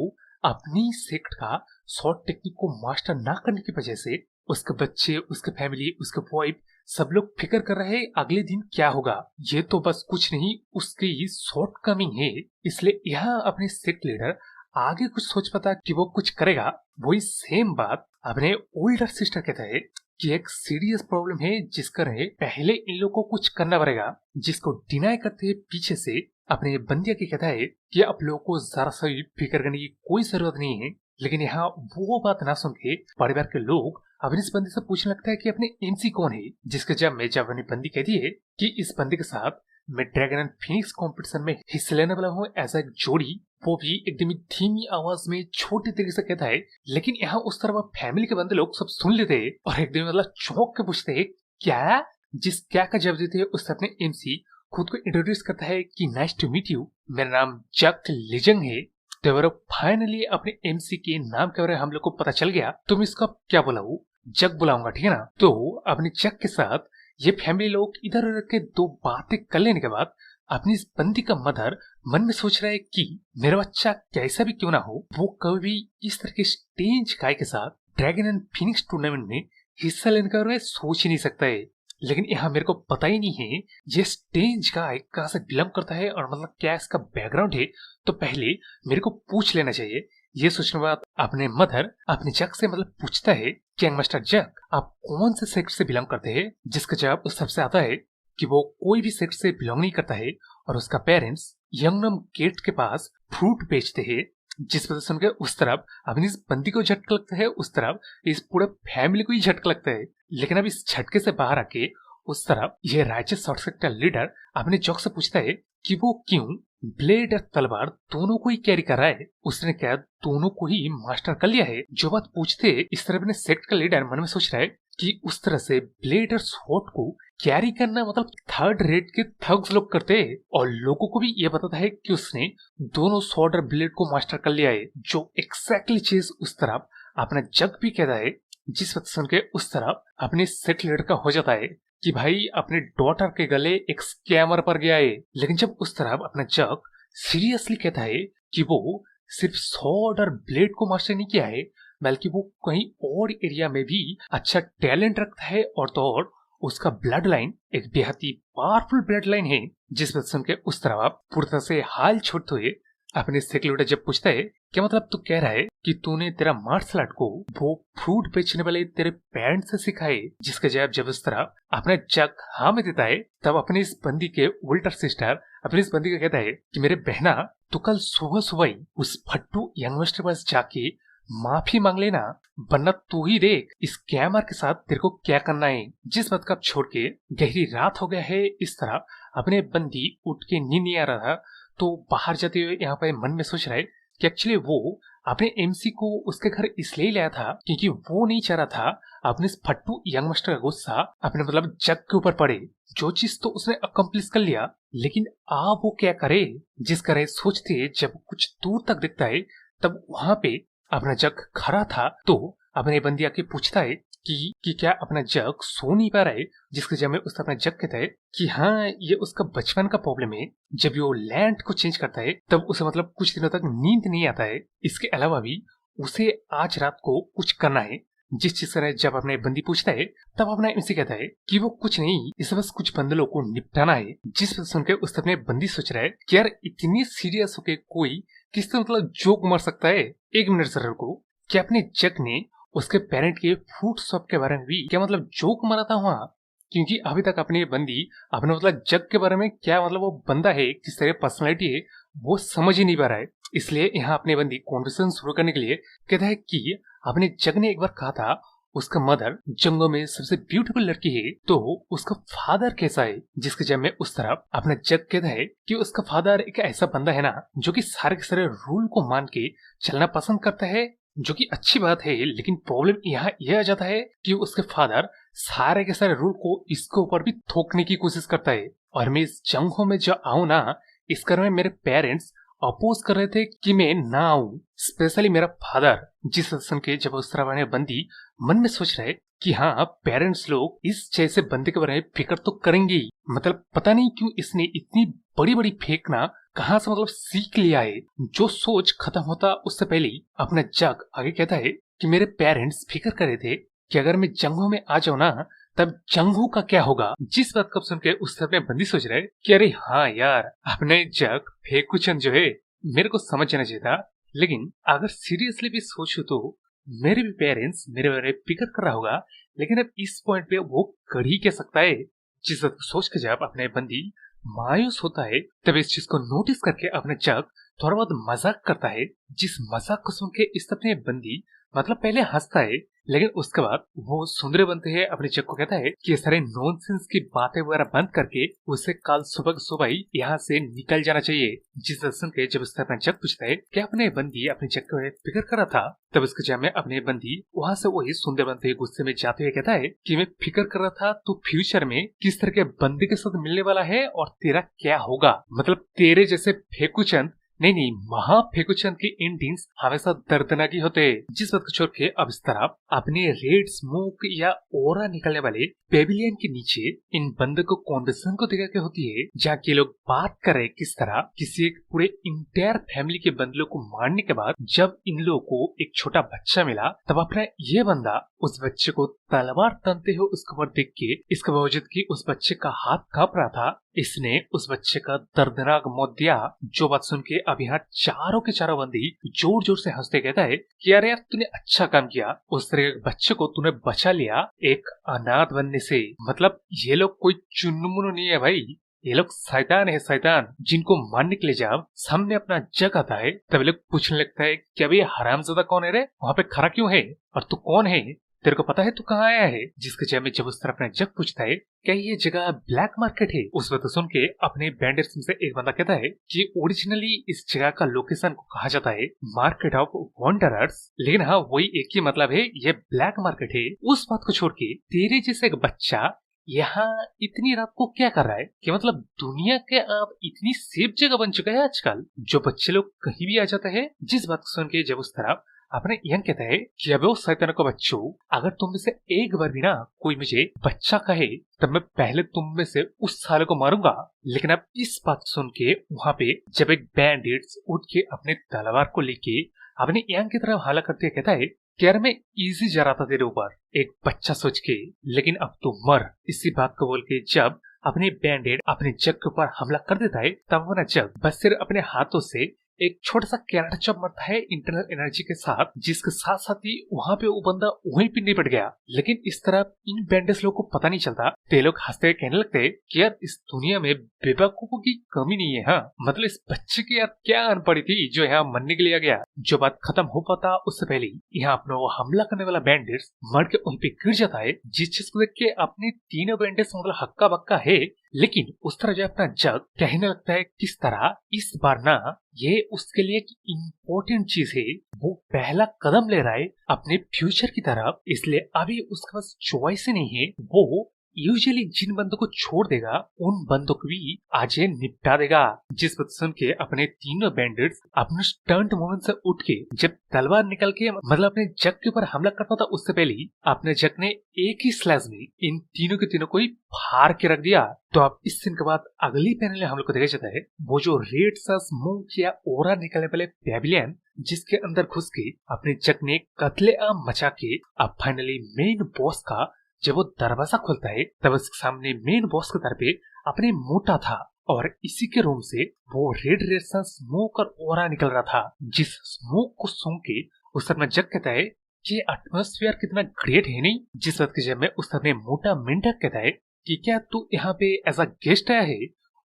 अपनी सेक्ट का शॉर्ट टेक्निक को मास्टर ना करने की वजह से उसके बच्चे, उसके फैमिली, उसके वाइफ सब लोग फिक्र कर रहे हैं अगले दिन क्या होगा। ये तो बस कुछ नहीं, उसकी शॉर्ट कमिंग है। इसलिए यहाँ अपने सेक्ट लीडर आगे कुछ सोच पाता कि वो कुछ करेगा। वही सेम बात अपने ओल्डर सिस्टर कहता है कि एक सीरियस प्रॉब्लम है जिसका रहे पहले इन लोगों को कुछ करना पड़ेगा। जिसको डिनाई करते हैं पीछे से अपने बंदिया की कहता है कि आप लोगों को जरा सा भी फिक्र करने की कोई जरूरत नहीं है। लेकिन यहाँ वो बात ना सुन के परिवार के लोग अपनी इस बंदी से पूछने लगता है कि अपने एमसी कौन है। जिसके जब अपनी बंदी कहती है कि इस बंदी के साथ मैं ड्रैगन एंड फिनिक्स कंपटीशन में हिस्सा लेने वाला हूँ एज एक जोड़ी, वो भी एकदम धीमी आवाज में छोटे तरीके से कहता है। लेकिन यहाँ उस तरफ फैमिली के बंदे लोग सब सुन लेते हैं और एकदम मतलब चौंक के पूछते हैं क्या। जिस क्या का जवाब देते हैं उससे अपने एमसी खुद को इंट्रोड्यूस करता है कि नाइस टू मीट यू, मेरा नाम जक लिजंग है। तो फाइनली अपने एमसी के नाम के बारे में हम लोग को पता चल गया। तुम इसका क्या बुलाऊं? जग बुलाऊंगा, ठीक है ना। तो अपने जग के साथ ये फैमिली लोग इधर उधर के दो बातें कर लेने के बाद अपनी इस बंदी का मदर मन में सोच रहा है कि मेरा बच्चा कैसा भी क्यों ना हो, वो कभी भी इस तरह के स्टेज गाय के साथ ड्रैगन एंड फिनिक्स टूर्नामेंट में हिस्सा लेने के बारे में सोच ही नहीं सकता है। लेकिन यहाँ मेरे को पता ही नहीं है ये स्टेज गाय कहाँ से बिलोंग करता है और मतलब क्या इसका बैकग्राउंड है। तो पहले मेरे को पूछ लेना चाहिए। ये सोचने के बाद अपने मदर अपने जग से मतलब पूछता है कि यंग मास्टर जग, आप कौन से सेक्ट से बिलोंग करते हैं? जिसका जवाब उस सबसे आता है कि वो कोई भी सेक्ट से बिलोंग नहीं करता है और उसका पेरेंट्स यंगनम गेट के पास फ्रूट बेचते हैं। जिस वजह से उनके उस तरफ अपनी इस बंदी को झटका लगता है, उस तरफ इस पूरे फैमिली को ही झटका लगता है। लेकिन अब इस झटके से बाहर आके उस तरफ ये राज्य शॉर्ट सेक्ट का लीडर अपने जॉक से पूछता है कि वो क्यों ब्लेड और तलवार दोनों को ही कैरी कर रहा है। उसने क्या दोनों को ही मास्टर कर लिया है? जो बात पूछते इस तरह अपने सेक्ट का लीडर मन में सोच रहा है कि उस तरह से ब्लेड और स्वॉर्ड को कैरी करना मतलब थर्ड रेट के थग्स लोग करते हैं। और लोगों को भी ये बताता है कि उसने दोनों स्वॉर्ड और ब्लेड को मास्टर कर लिया है। जो एक्जैक्टली चीज उस तरफ अपना जग भी कहता है। जिस वक्त सुन के उस तरफ अपने सेक्ट लीडर का हो जाता है कि भाई अपने डॉटर के गले एक स्कैमर पर गया है। लेकिन जब उस तरफ अपना जग सीरियसली कहता है कि वो सिर्फ स्वॉर्ड और ब्लेड को मास्टर नहीं किया है, बल्कि वो कहीं और एरिया में भी अच्छा टैलेंट रखता है। और तो और उसका ब्लड लाइन एक बेहद ही पावरफुल ब्लड लाइन है। जिस वजह सुन के उस तरफ पूरी तरह से हाल छोड़ते हुए अपने सेक्रेटरी जब पूछता है क्या मतलब तू कह रहा है कि तूने तेरा मार्शल आर्ट को वो फ्रूट बेचने वाले तेरे पेरेंट्स से सिखाए? जिसके जवाब जब उस तरह अपना जग हाँ में देता है तब अपनी इस बंदी के उल्टर सिस्टर अपनी इस बंदी को कहता है कि मेरे बहना तो कल सुबह सुबह ही उस फट्टू यंग मास्टर पास जाके माफी मांग लेना, वरना तू ही देख इस कैमर के साथ तेरे को क्या करना है। जिस बात का छोड़ के गहरी रात हो गया है, इस तरह अपने बंदी उठ के नींद नहीं आ रहा था। तो बाहर जाते हुए यहाँ पे मन में सोच रहा है कि एक्चुअली वो अपने एमसी को उसके घर इसलिए लाया था क्योंकि वो नहीं चाह रहा था अपने इस फट्टू यंग मास्टर का गुस्सा अपने मतलब जग के ऊपर पड़े। जो चीज तो उसने अकम्प्लिश कर लिया, लेकिन अब वो क्या करे? जिस करे सोचते जब कुछ दूर तक दिखता है तब वहां पे अपना जग खड़ा था। तो अपने बंदी आके पूछता है कि क्या अपना जग सो नहीं पा रहा है? जिसके जब में उसका अपना जग कहता है कि हाँ ये उसका बचपन का प्रॉब्लम है। जब वो लैंड को चेंज करता है तब उसे मतलब कुछ दिनों तक नींद नहीं आता है। इसके अलावा भी उसे आज रात को कुछ करना है। जिस चीज से जब अपने बंदी पूछता है तब अपना एमसी कहता है कि वो कुछ नहीं, इस बस कुछ बंदलों को निपटाना है। जिस पर सुनकर उस अपने बंदी सोच रहा है कि यार इतनी सीरियस होके कोई किस तरह मतलब जोक मार सकता है? एक मिनट जरूर को क्या अपने जग ने उसके पेरेंट के फ्रूट शॉप के बारे में भी क्या मतलब जोक मारा था वहाँ? क्योंकि अभी तक अपनी बंदी अपने मतलब जग के बारे में क्या मतलब वो बंदा है किस तरह पर्सनालिटी है वो समझ ही नहीं पा रहा है। इसलिए यहाँ अपने बंदी कॉन्वर्सेशन शुरू करने के लिए कहता है कि अपने जग ने एक बार कहा था उसका मदर जंगलों में सबसे ब्यूटीफुल लड़की है, तो उसका फादर कैसा है, जिसके जब में उस तरफ अपना जग कहता है कि उसका फादर एक ऐसा बंदा है ना जो कि सारे के सारे रूल को मान के चलना पसंद करता है, जो कि अच्छी बात है। लेकिन प्रॉब्लम यहाँ यह आ जाता है कि उसके फादर सारे के सारे रूल को इसके ऊपर भी थोपने की कोशिश करता है। और मैं इस जंगों में जो आऊँ ना, इस कारण में मेरे पेरेंट्स अपोज कर रहे थे कि मैं ना आऊं, स्पेशली मेरा फादर, जिस सुन के जब उस तरह बंदी मन में सोच रहे कि हाँ पेरेंट्स लोग इस जैसे बंदे के बारे में फिक्र तो करेंगे ही, मतलब पता नहीं क्यों इसने इतनी बड़ी बड़ी फेंकना कहाँ से मतलब सीख लिया है। जो सोच खत्म होता उससे पहले ही अपना जग आगे कहता है कि मेरे पेरेंट्स फिक्र कर रहे थे कि अगर मैं जंगों में आ जाऊं ना तब जंगू का क्या होगा। जिस बात को सुन के उस समय बंदी सोच रहे कि अरे हाँ यार, अपने जग फेकुचंद जो है मेरे को समझ जाना चाहिए था। लेकिन अगर सीरियसली भी सोचो तो मेरे भी पेरेंट्स मेरे बारे में फिक्र कर रहा होगा, लेकिन अब इस पॉइंट पे वो कर ही क्या सकता है। जिस बात को सोच के जब अपने बंदी मायूस होता है तब इस चीज को नोटिस करके अपने जग थोड़ा बहुत मजाक करता है। जिस मजाक को सुन के इस अपने बंदी मतलब पहले हंसता है, लेकिन उसके बाद वो सुंदर बनते हैं अपने जग को कहता है कि ये सारे नॉनसेंस की बातें वगैरह बंद करके उसे कल सुबह सुबह ही यहाँ से निकल जाना चाहिए। जिस सुन के जब उससे अपना जग पूछता है कि अपने बंदी अपने जग को फिक्र कर रहा था, तब उसके जब में अपने बंदी वहाँ से वही सुंदर बनते हुए गुस्से में जाते हुए कहता है कि मैं फिक्र कर रहा था तू फ्यूचर में किस तरह के बंदे के साथ मिलने वाला है और तेरा क्या होगा। मतलब तेरे जैसे फेकुचंद नहीं, महाफेकुचंद की एंडिंग्स हमेशा दर्दनाक ही होते हैं। जिस बात को छोड़ के अब इस तरफ अपने रेड स्मोक या ओरा निकलने वाले पेविलियन के नीचे इन बंदों को कॉन्वर्सेशन को देखा के होती है, जहाँ के लोग बात कर रहे किस तरह किसी एक पूरे इंटायर फैमिली के बंदलों को मारने के बाद जब इन लोगों को एक छोटा बच्चा मिला, तब अपना ये बंदा उस बच्चे को तलवार तनते हुए उसके ऊपर देख के, इसके बावजूद कि उस बच्चे का हाथ कांप रहा था, इसने उस बच्चे का दर्दनाक मौत दिया। जो बात सुन के अब यहाँ चारों के चारों बंदी जोर जोर से हंसते कहता है कि यार तूने अच्छा काम किया, उस तरह के बच्चे को तूने बचा लिया एक अनाथ बनने से। मतलब ये लोग कोई चुन्नमुन्नू नहीं है भाई, ये लोग शैतान है, शैतान, जिनको मारने के लिए जब सामने अपना जग आता है तब लोग पूछने लगता है कि अभी हरामजादा कौन है रे, वहाँ पे खड़ा क्यों है और तू कौन है, तेरे को पता है तू कहाँ आया है। जिसके जब में जब उस तरह अपना जग पूछता है क्या ये जगह ब्लैक मार्केट है, उस वक्त सुन के अपने बैंडर्स में से एक बंदा कहता है कि ओरिजिनली इस जगह का लोकेशन को कहा जाता है मार्केट ऑफ वंडरर्स, लेकिन हाँ वही एक ही मतलब है, ये ब्लैक मार्केट है। उस बात को छोड़ के तेरे जैसे एक बच्चा यहाँ इतनी रात को क्या कर रहा है, कि मतलब दुनिया के आप इतनी सेफ जगह बन चुका है आजकल, जो बच्चे लोग कहीं भी आ जाते हैं। जिस बात को सुन के जब उस तरफ अपने यंग कहता है कि अब उस शैतान को बच्चों, अगर तुम में से एक बार भी ना कोई मुझे बच्चा कहे तब मैं पहले तुम में से उस साले को मारूंगा। लेकिन अब इस बात सुन के वहाँ पे जब एक बैंडिट्स उठ के अपने तलवार को लेके अपने यंग की तरफ हमला करते कहता है कि यार मैं इजी जा रहा था तेरे ऊपर एक बच्चा सोच के, लेकिन अब तू मर। इसी बात को बोल के जब अपने बैंडेड अपने जग के ऊपर हमला कर देता है तब अपना जग बस सिर्फ अपने हाथों से एक छोटा सा कैरेट चॉप मरता है इंटरनल एनर्जी के साथ, जिसके साथ साथ ही वहाँ पे वो बंदा वहीं पे निपट गया। लेकिन इस तरह इन बैंडेज लोग को पता नहीं चलता, ते लोग हंसते हुए कहने लगते हैं कि यार इस दुनिया में बेवकूफों की कमी नहीं है। हाँ मतलब इस बच्चे की यार क्या अनपढ़ी थी जो यहाँ मरने के लिए आ गया। जो बात खत्म हो पाता उससे पहले यहाँ अपना वो हमला करने वाला बैंडेज मर के वहीं पे गिर जाता है, जिस चीज को देख के अपने तीनों बैंडेज मतलब हक्का बक्का है। लेकिन उस तरह जो अपना जग कहने लगता है किस तरह इस बार ना ये उसके लिए एक इम्पोर्टेंट चीज है, वो पहला कदम ले रहा है अपने फ्यूचर की तरफ, इसलिए अभी उसके पास चॉइस ही नहीं है। वो यूजुअली जिन बंदों को छोड़ देगा उन बंदों को भी आज ये निपटा देगा। जिस बात सुन के अपने तीनों बैंडिट्स अपने स्टंट मोमेंट से उठ के जब तलवार निकल के मतलब अपने जग के ऊपर हमला करता था उससे पहले ही अपने जग ने एक ही स्लैश में इन तीनों के तीनों को ही फाड़ के रख दिया। तो अब इस सीन के बाद अगली पैनल में हम लोग को देखा जाता है वो जो रेड सा स्मोक या ओरा निकलने वाले पेविलियन, जिसके अंदर घुस के अपने जग ने कत्लेआम मचा के अब फाइनली मेन बॉस का जब वो दरवाजा खोलता है तब उसके सामने मेन बॉस के दर पे अपने मोटा था और इसी के रूम से वो रेड रेड सा स्मोक और ओरा निकल रहा था। जिस स्मोक को सूंघ के उस समय जग कहता है कि एटमॉस्फेयर कितना ग्रेट है नहीं। जिस वक्त के जब में उस समय मोटा मेंढक कहता है कि क्या तू यहाँ पे एज अ गेस्ट आया है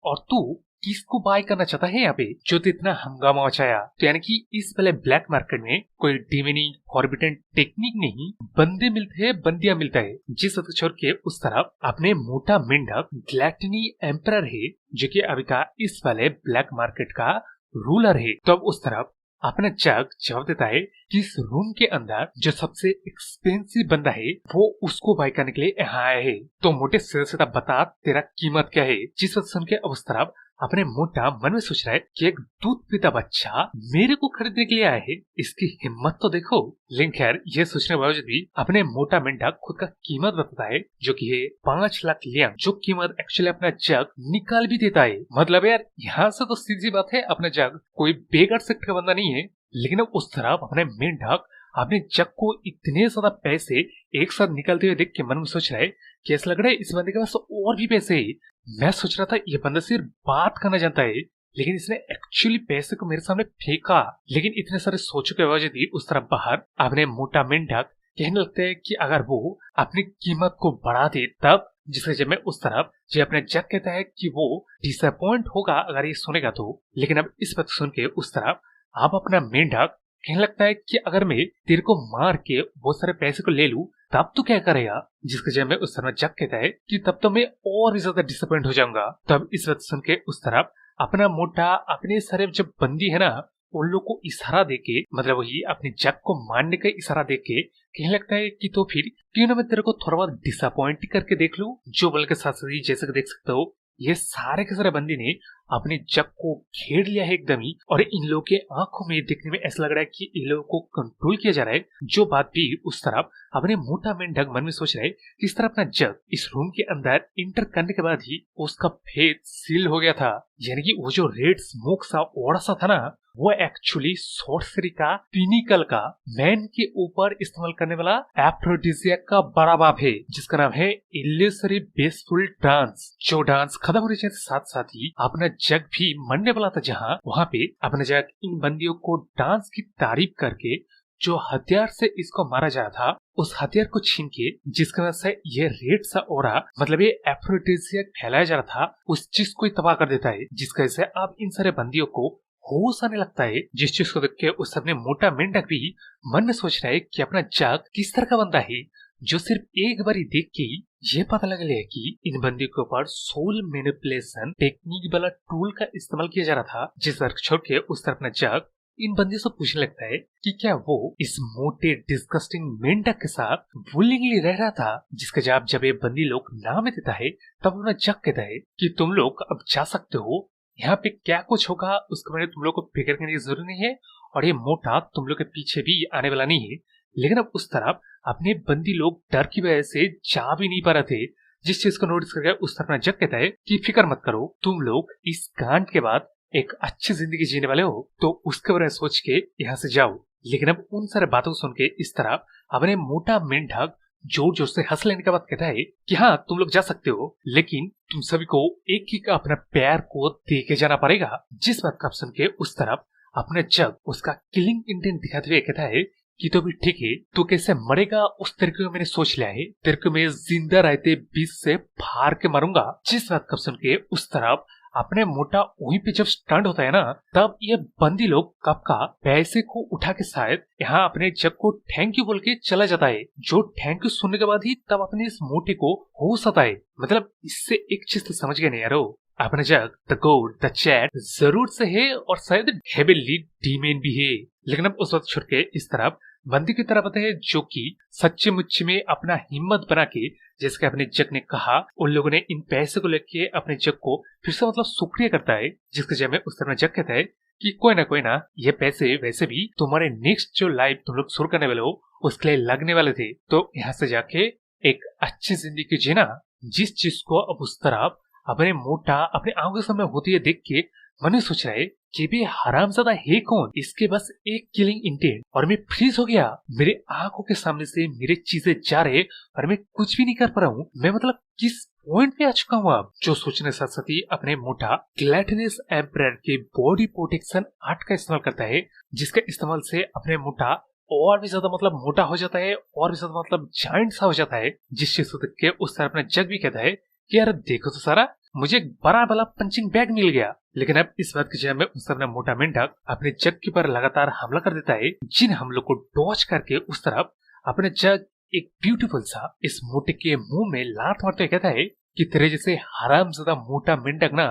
और तू किसको बाय करना चाहता है यहाँ पे जो तो इतना हंगामा मचाया। तो यानी कि इस वाले ब्लैक मार्केट में कोई डिविनिंग फॉरबिडन टेक्निक नहीं, बंदे मिलते हैं, बंदियां मिलता है। जिस छोड़ के उस तरफ अपने मोटा मेंढक ग्लैटनी एम्परर है जो कि अभी का इस वाले ब्लैक मार्केट का रूलर है। तो अब उस तरफ अपना जग जवाब देता है कि इस रूम के अंदर जो सबसे एक्सपेंसिव बंदा है वो उसको बाय करने के लिए यहाँ आया है। तो मोटे सीधा सीधा बता तेरा कीमत क्या है। जिस वक्त सुन के अब उस तरफ अपने मोटा मन में सोच रहा है कि एक दूध पीता बच्चा मेरे को खरीदने के लिए आया है, इसकी हिम्मत तो देखो। लेकिन खैर ये सोचने के बावजूद भी अपने मोटा मेंढक खुद का कीमत बताता है जो कि है 5 लाख लियांग, जो कीमत एक्चुअली अपना जग निकाल भी देता है। मतलब यार यहाँ से तो सीधी बात है, अपना जग कोई बेकार सेक्टर का बंदा नहीं है। लेकिन अब उस तरफ अपने मेंढक अपने जग को इतने ज्यादा पैसे एक साथ निकलते हुए देख के मन में सोच रहा है कि ऐसा लग रहा है इस बंदे के पास और भी पैसे है। मैं सोच रहा था ये बंदा सिर्फ बात करना जानता है, लेकिन इसने एक्चुअली पैसे को मेरे सामने फेंका। लेकिन इतने सारे सोचों के वजह से उस तरफ बाहर अपने मोटा मेंढक कहने लगता है कि अगर वो अपनी कीमत को बढ़ा दे तब। जिसके जब मैं उस तरफ जो अपने जग कहता है कि वो डिसअपॉइंट होगा अगर ये सुनेगा तो। लेकिन अब इस बात सुन के उस तरफ अब अपना मेंढक कहने लगता है कि अगर मैं तेरे को मार के बहुत सारे पैसे को ले लूं तब तो क्या करेगा। जिसके जब मैं उस तरफ जग कहता है कि तब तो मैं और भी ज्यादा डिसअपॉइंट हो जाऊंगा। तब इस बात सुन के उस तरफ अपना मोटा अपने सारे जो बंदी है ना उन लोग को इशारा देके, मतलब वही अपने जग को मारने का इशारा देके कहने लगता है कि तो फिर क्यों ना मैं तेरे को थोड़ा बहुत डिसअपॉइंट करके देख लूं। जो बल के साथ साथ जैसे देख सकते हो ये सारे के सारे बंदी ने अपने जग को घेर लिया है एकदम ही। और इन लोगों के आंखों में देखने में ऐसा लग रहा है कि इन लोगों को कंट्रोल किया जा रहा है। जो बात भी उस तरफ अपने मोटा मेंढक मन में सोच रहे इस तरह अपना जग इस रूम के अंदर इंटर करने के बाद ही उसका फेस सील हो गया था। यानी कि वो जो रेड स्मोक सा ओड़ा सा था ना वो एक्चुअली सॉर्सरी का पिनिकल का मैन के ऊपर इस्तेमाल करने वाला एफ्रोडिजियक का बड़ा बाप है जिसका नाम है इल्यूसरी बेसफुल डांस। जो डांस खत्म होने के साथ साथ ही अपना जग भी मरने वाला था, जहाँ वहाँ पे अपना जग इन बंदियों को डांस की तारीफ करके जो हथियार से इसको मारा जा रहा था उस हथियार को छीन के, जिसकी वजह से ये रेड सा ओरा मतलब ये एफ्रोडिजियक फैलाया जा रहा था उस चीज को तबाह कर देता है। जिसकी वजह से अब इन सारे बंदियों को होश आने लगता है। जिस चीज को देख के उस अपने मोटा मेंढक भी मन में सोच रहा है कि अपना जग किस तरह का बंदा है जो सिर्फ एक बार ही देख के ये पता लग गया कि इन बंदियों के ऊपर सोल मैनिपुलेशन टेक्निक वाला टूल का इस्तेमाल किया जा रहा था। जिस तरह छोड़ के उस तरह अपना जग इन बंदियों से पूछने लगता है कि क्या वो इस मोटे डिस्गस्टिंग मेंढक के साथ विलिंगली रह रहा था। जिसका जवाब जब ये बंदी लोग ना में देता है तब अपना जग कहता है कि तुम लोग अब जा सकते हो, यहाँ पे क्या कुछ होगा उसके बारे में तुम लोग को फिक्र करने की जरूरत नहीं है और ये मोटा तुम लोग के पीछे भी आने वाला नहीं है। लेकिन अब उस तरफ अपने बंदी लोग डर की वजह से जा भी नहीं पा रहे थे। जिस चीज को नोटिस करके उस तरफ जग कहता है कि फिक्र मत करो, तुम लोग इस कांड के बाद एक अच्छी जिंदगी जीने वाले हो तो उसके बारे में सोच के यहाँ से जाओ। लेकिन अब उन सारे बातों को सुन के इस तरफ अपने मोटा मेंढक जोर जोर से हंस लेने के बाद कहता है कि हाँ तुम लोग जा सकते हो, लेकिन तुम सभी को एक एक अपना पैर को दे के जाना पड़ेगा। जिस बात का सुन के उस तरफ अपने जग उसका किलिंग इंटेंट दिखाते हुए कहता है कि तो भी ठीक है, तो कैसे मरेगा उस तरीके को मैंने सोच लिया है, तेरे को मैं जिंदा रहते बीच से फाड़ के मारूंगा। जिस बात का सुन के उस तरफ अपने मोटा वहीं पे जब स्टंट होता है ना तब ये बंदी लोग कब का पैसे को उठा के शायद यहाँ अपने जग को थैंक यू बोल के चला जाता है। जो थैंक यू सुनने के बाद ही तब अपने इस मोटे को होश आता है। मतलब इससे एक चीज तो समझ गए नहीं यारो, अपने जग द गोड द चैट जरूर से है और शायद हेविली डीमेन भी है। लेकिन अब उस वक्त छुट के इस तरफ बंदी की तरफ आते हैं जो कि सच्चे मुच्चे में अपना हिम्मत बना के, जैसे अपने जग ने कहा उन लोगों ने इन पैसे को लेके अपने जग को फिर से मतलब शुक्रिया करता है। जिसके जब में उस तरह जग कहता है कि कोई ना ये पैसे वैसे भी तुम्हारे नेक्स्ट जो लाइफ तुम लोग शुरू करने वाले हो उसके लिए लगने वाले थे, तो यहाँ से जाके एक अच्छी जिंदगी जीना। जिस चीज को अब उस तरफ अपने मोटा अपने आंखों के सामने होती है देख के मन सोच रहा है कि भी हरामजादा है कौन, इसके बस एक किलिंग इंटेंट और मैं फ्रीज हो गया। मेरे आंखों के सामने से मेरे चीजें जा रहे और मैं कुछ भी नहीं कर पा रहा हूँ। मैं मतलब किस पॉइंट पे आ चुका हूँ अब। जो सोचने साथ साथ ही अपने मोटा ग्लैटिनस एम्परर के बॉडी प्रोटेक्शन आर्ट का इस्तेमाल करता है, जिसके इस्तेमाल से अपने मोटा और भी ज्यादा मतलब मोटा हो जाता है और भी ज्यादा मतलब जाइंट सा हो जाता है। जिस चीज को देख के उस तरह अपना जग भी कहता है कि यार देखो तो सारा मुझे एक बड़ा वाला पंचिंग बैग मिल गया। लेकिन अब इस बात की जगह में उस अपना मोटा मेंढक अपने जग के ऊपर लगातार हमला कर देता है, जिन हमलों को डॉच करके उस तरफ अपने जग एक ब्यूटीफुल सा इस मोटे के मुंह में लात मारते कहता है कि तेरे जैसे हरामज़ादा मोटा मेंढक ना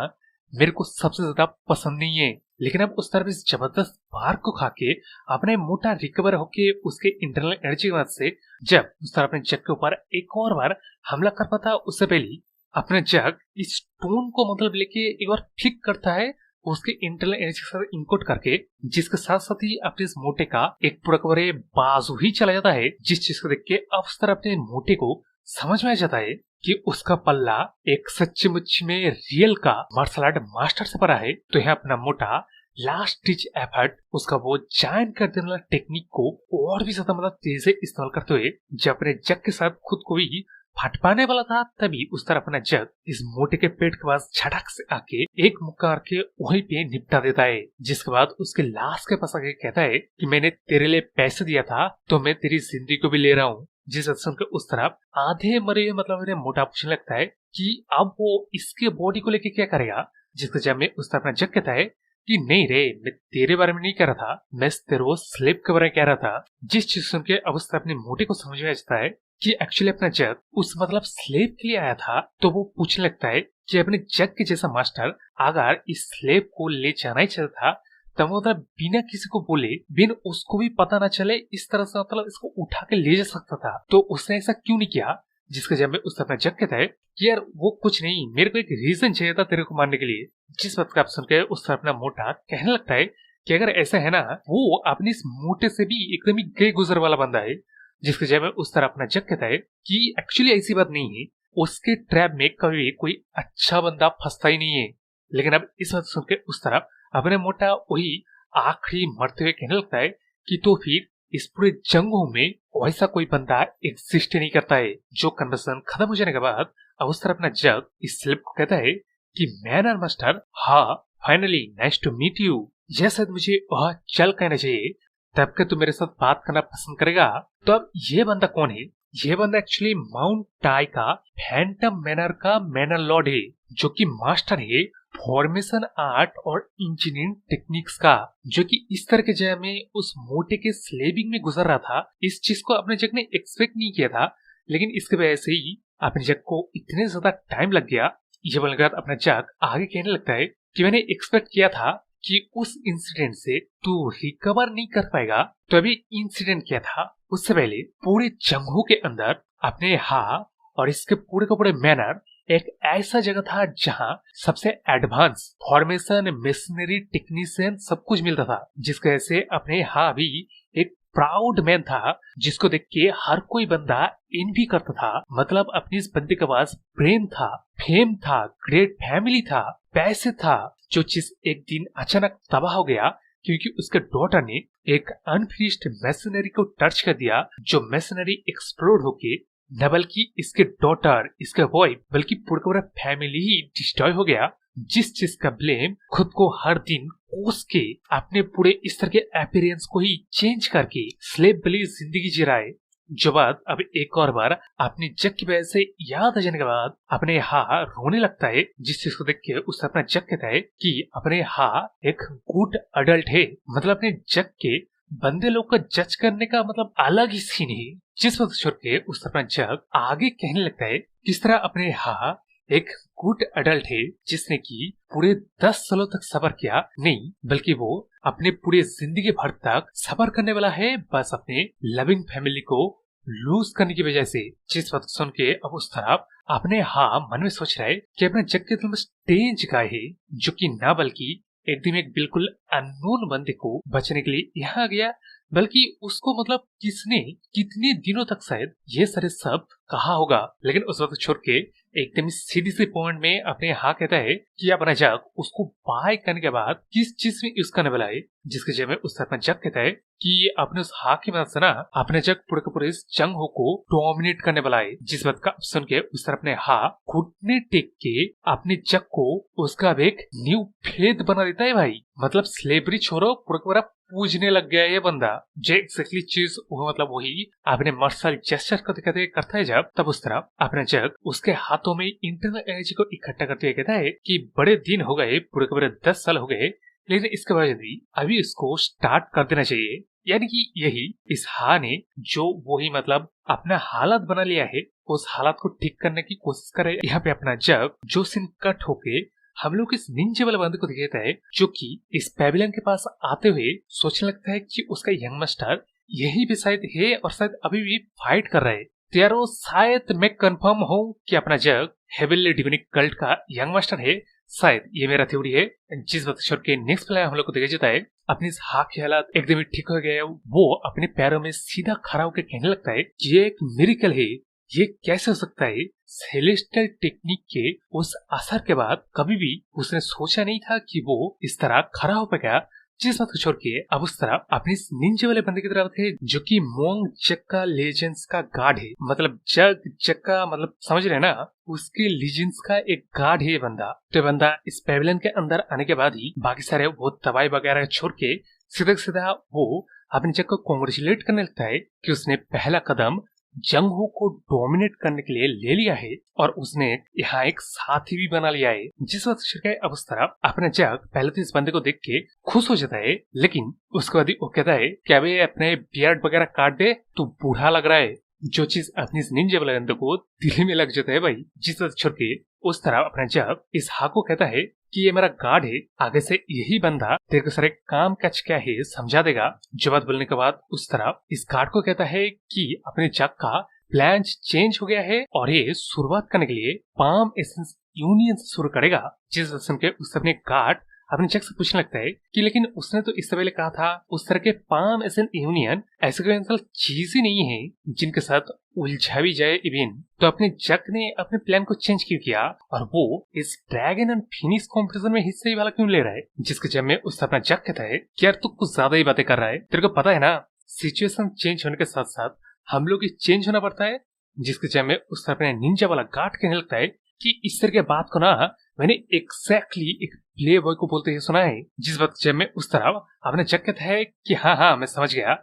मेरे को सबसे ज्यादा पसंद नहीं है। लेकिन अब उस तरफ इस जबरदस्त बार को खा के अपने मोटा रिकवर होके उसके इंटरनल एनर्जी की मदद से जब उस तरफ अपने जग के ऊपर एक और बार हमला कर पाता, उससे पहले अपने जग इस स्टोन को मतलब लेके एक बार फ्लिक करता है उसके इंटरनल एनर्जी के साथ इनकोड करके, जिसके साथ साथ ही अपने इस मोटे का एक पूरा कवरे बाजू ही चला जाता है, जिस चीज को देख के अब उस तरफ अपने मोटे को समझ में आ जाता है कि उसका पल्ला एक सच्ची मुच्ची में रियल का मार्शल आर्ट मास्टर से पड़ा है। तो यहाँ अपना मोटा लास्ट डिच एफर्ट उसका वो जायंट कर देने वाला टेक्निक को और भी ज्यादा मतलब तेजी से इस्तेमाल करते हुए जब अपने जग के साथ खुद को भी फट पाने वाला था, तभी उस तरह अपना जग इस मोटे के पेट के पास झटक से आके एक मुक्का के वहीं पे निपटा देता है। जिसके बाद उसके लाश के पास आके कहता है कि मैंने तेरे लिए पैसे दिया था तो मैं तेरी जिंदगी को भी ले रहा हूँ। जिस सुनकर उस तरफ आधे मरे हुए मतलब मेरे मोटा पूछने लगता है कि अब वो इसके बॉडी को लेके क्या करेगा। जिसके जब में उस तरह अपना जग कहता है कि नहीं रे, मैं तेरे बारे में नहीं कह रहा था, मैं तेरे वो स्लेब के बारे में कह रहा था। जिस चीज सुन के अब उस तरह अपने मोटे को समझ में आ जाता है कि एक्चुअली अपना जग उस मतलब स्लेब के लिए आया था। तो वो पूछने लगता है कि अपने जग के जैसा मास्टर अगर इस स्लेब को ले जाना ही चाहता था तब वो मतलब बिना किसी को बोले, बिन उसको भी पता ना चले, इस तरह से मतलब इसको उठा के ले जा सकता था। तो उसने ऐसा क्यों नहीं किया। जिसके जब में उस अपना जग कहता है कि यार वो कुछ नहीं, मेरे को एक रीजन चाहिए था तेरे को मारने के लिए। जिस बात का आप सुन के उस अपना मोटा कहने लगता है कि अगर ऐसा है ना, वो अपने इस मोटे से भी एकदम ही गए गुजर वाला बंदा है। जिसके जब में उस तरह अपना जग कहता है कि एक्चुअली ऐसी बात नहीं है, उसके ट्रैप में कभी कोई अच्छा बंदा फंसता ही नहीं है। लेकिन अब इस बात सुन के उस तरफ अपने मोटा वही आखिरी मरते हुए कहने लगता है कि तो फिर इस पूरे जंगों में वैसा कोई बंदा एग्जिस्ट नहीं करता है। जो कन्वर्सेशन खत्म हो जाने के बाद अब उस तरह अपना जग इस स्लिप को कहता है कि मैनर मास्टर, हाँ finally nice to meet you. यह शायद मुझे वह चल कहना चाहिए, तब के तू मेरे साथ बात करना पसंद करेगा। तो अब ये बंदा कौन है। ये बंदा एक्चुअली माउंट टाई का फैंटम मैनर का मैनर लॉर्ड है, जो कि मास्टर है फॉर्मेशन आर्ट और इंजीनियरिंग टेक्निक्स का, जो कि इस तरह के जगह में उस मोटे के स्लेबिंग में गुजर रहा था। इस चीज को अपने जग ने एक्सपेक्ट नहीं किया था, लेकिन इसके वजह से ही अपने जग को इतने ज्यादा टाइम लग गया। ये बोलने के बाद अपना जग आगे कहने लगता है कि मैंने एक्सपेक्ट किया था कि उस इंसिडेंट से तू रिकवर नहीं कर पाएगा। तो अभी इंसिडेंट क्या था, उससे पहले पूरे जंगों के अंदर अपने हाँ और इसके पूरे के पूरे मैनर एक ऐसा जगह था जहां सबसे एडवांस फॉर्मेशन मशीनरी टेक्नीशियन सब कुछ मिलता था। जिसकी वजह से अपने यहाँ भी एक प्राउड मैन था, जिसको देख के हर कोई बंदा एनवी करता था। मतलब अपनी इस बंदे के पास ब्रेन था, फेम था, ग्रेट फैमिली था, पैसे था, जो चीज एक दिन अचानक तबाह हो गया क्योंकि उसके डॉटर ने एक अनफिनिश्ड मशीनरी को टच कर दिया, जो मशीनरी एक्सप्लोड होके न बल्कि इसके डॉटर, इसके वाइफ, बल्कि पूरा फैमिली ही डिस्ट्रॉय हो गया। जिस चीज का ब्लेम खुद को हर दिन कोस के अपने पूरे इस तरह के अपीयरेंस को ही चेंज करके स्लेब वाली जिंदगी जी रहा है। जो बात अब एक और बार अपनी जग की वजह से याद आ जाने के बाद अपने हाँ रोने लगता है। जिस चीज को देख के उससे अपना जग कहता है कि अपने हाँ एक गुड अडल्ट है। मतलब अपने जग के बंदे लोग को जज करने का मतलब अलग ही सीन है। जिस वक्त छोड़ के उस अपना जग आगे कहने लगता है किस तरह अपने हाँ एक गुड अडल्ट है, जिसने की पूरे 10 सालों तक सबर किया नहीं, बल्कि वो अपने पूरे जिंदगी भर तक सबर करने वाला है, बस अपने लविंग फैमिली को लूज करने की वजह से। जिस वक्त सुन के अब उस तरफ अपने हाँ मन में सोच रहा है कि अपने जग के दिल में स्टेज गाय है, जो कि ना बल्कि एकदम एक बिल्कुल अननोन बंदे को बचने के लिए यहाँ गया, बल्कि उसको मतलब किसने कितने दिनों तक शायद ये सारे सब कहा होगा। लेकिन उस वक्त छोड़ के एकदम सीधी सी पॉइंट में अपने हाँ कहता है कि अपना जग उसको बाय करने के बाद किस चीज में यूज करने वाला है, जिसके जब में उस अपना जग कहता है कि अपने उस हा की मदद से ना अपने जग पूरे के पूरे इस जंग हो को डोमिनेट करने वाला है। जिस बात का सुन के उस तरह अपने हा घुटने टेक के अपने जग को उसका अब एक न्यू फेद बना देता है भाई। मतलब स्लेवरी छोड़ो, पूरा का पूरा पूजने लग गया ये बंदा। जो एक्जैक्टली चीज वो मतलब वही अपने मार्शल जेस्चर को दिखाते करता है जब, तब उस तरह अपना जग उसके हाथों में इंटरनल एनर्जी को इकट्ठा करते हुए कहता है कि बड़े दिन हो गए, पूरे के पूरे 10 साल हो गए, लेकिन इसके वजह भी अभी इसको स्टार्ट कर देना चाहिए। यानी कि यही इस हा ने जो वही मतलब अपना हालत बना लिया है, उस हालत को ठीक करने की कोशिश करे। यहाँ पे अपना जग जो सीन कट होके हम लोग इस निंजा वाले बंदे को दिखाता है, जो कि इस पेविलियन के पास आते हुए सोचने लगता है कि उसका यंग मास्टर यही भी शायद है और शायद अभी भी फाइट कर रहा है। तो यार वो शायद मैं कंफर्म हूँ कि अपना जग हेविली डिविनिक कल्ट का यंग मास्टर है। शायद ये मेरा थ्योरी है। जिस बच्चों के नेक्स्ट प्ले हम लोग को देखा जाता है अपनी इस हा की हालत एकदम ही ठीक हो गया है, वो अपने पैरों में सीधा खड़ा होकर कहने लगता है कि ये एक मिरेकल है, ये कैसे हो सकता है। सेलेस्टियल टेक्निक के उस असर के बाद कभी भी उसने सोचा नहीं था कि वो इस तरह खड़ा हो पाएगा। जिस बात को छोड़ के अब उस तरह अपने इस निंजा वाले बंदे की तरफ थे, जो कि मोंग जक्का लेजेंड्स का गार्ड है। मतलब जग जक्का मतलब समझ रहे हैं ना, उसके लीजेंड्स का एक गार्ड है ये बंदा। तो ये बंदा इस पेविलियन के अंदर आने के बाद ही बाकी सारे वो दवाई वगैरह छोड़ के सीधा सीधा वो अपने जग को कांग्रेचुलेट करने लगता है कि उसने पहला कदम जंगहो को डोमिनेट करने के लिए ले लिया है और उसने यहाँ एक साथी भी बना लिया है। जिस वक्त शिरकाई अब उस तरफ अपने जग पहले तो इस बंदे को देख के खुश हो जाता है, लेकिन उसके बाद वो कहता है कि अबे अपने बियर्ड वगैरह काट दे, तो बूढ़ा लग रहा है। जो चीज अपनी निंजा वाले बंदे को दिल में लग जाता है भाई। जिस वक्त छोड़ के उस तरफ अपना जग इस हा को कहता है कि ये मेरा गार्ड है, आगे से यही बंदा तेरे को सारे काम काज क्या है समझा देगा। जो बात बोलने के बाद उस तरफ इस गार्ड को कहता है कि अपने जग का प्लान चेंज हो गया है और ये शुरुआत करने के लिए पाम एसेंस यूनियन से शुरू करेगा। जिस सुन के उस अपने गार्ड अपने जग से पूछने लगता है कि लेकिन उसने तो इससे पहले कहा था उस तरह के पाम एसेंस यूनियन ऐसे कोई चीज ही नहीं है जिनके साथ उलझा भी जाए इवन। तो अपने जग ने अपने प्लान को चेंज क्यों किया और वो इस ड्रैगन एंड फिनिश कॉम्पिटिशन में हिस्से ही वाला क्यों ले रहा है। जिसके जब में उस अपना जग कहता है कि यार तू कुछ ज्यादा ही बातें कर रहा है, तेरे को पता है ना सिचुएशन चेंज होने के साथ साथ हम लोग चेंज होना पड़ता है। जिसके जब में उस अपने निंजा वाला गार्ड कहने लगता है कि इस तरह के बात को ना मैंने एग्जैक्टली एक प्ले बॉय को बोलते हुए सुना है। जिस वक्त जब में उस तरफ अपने जग कहता है कि हाँ मैं समझ गया,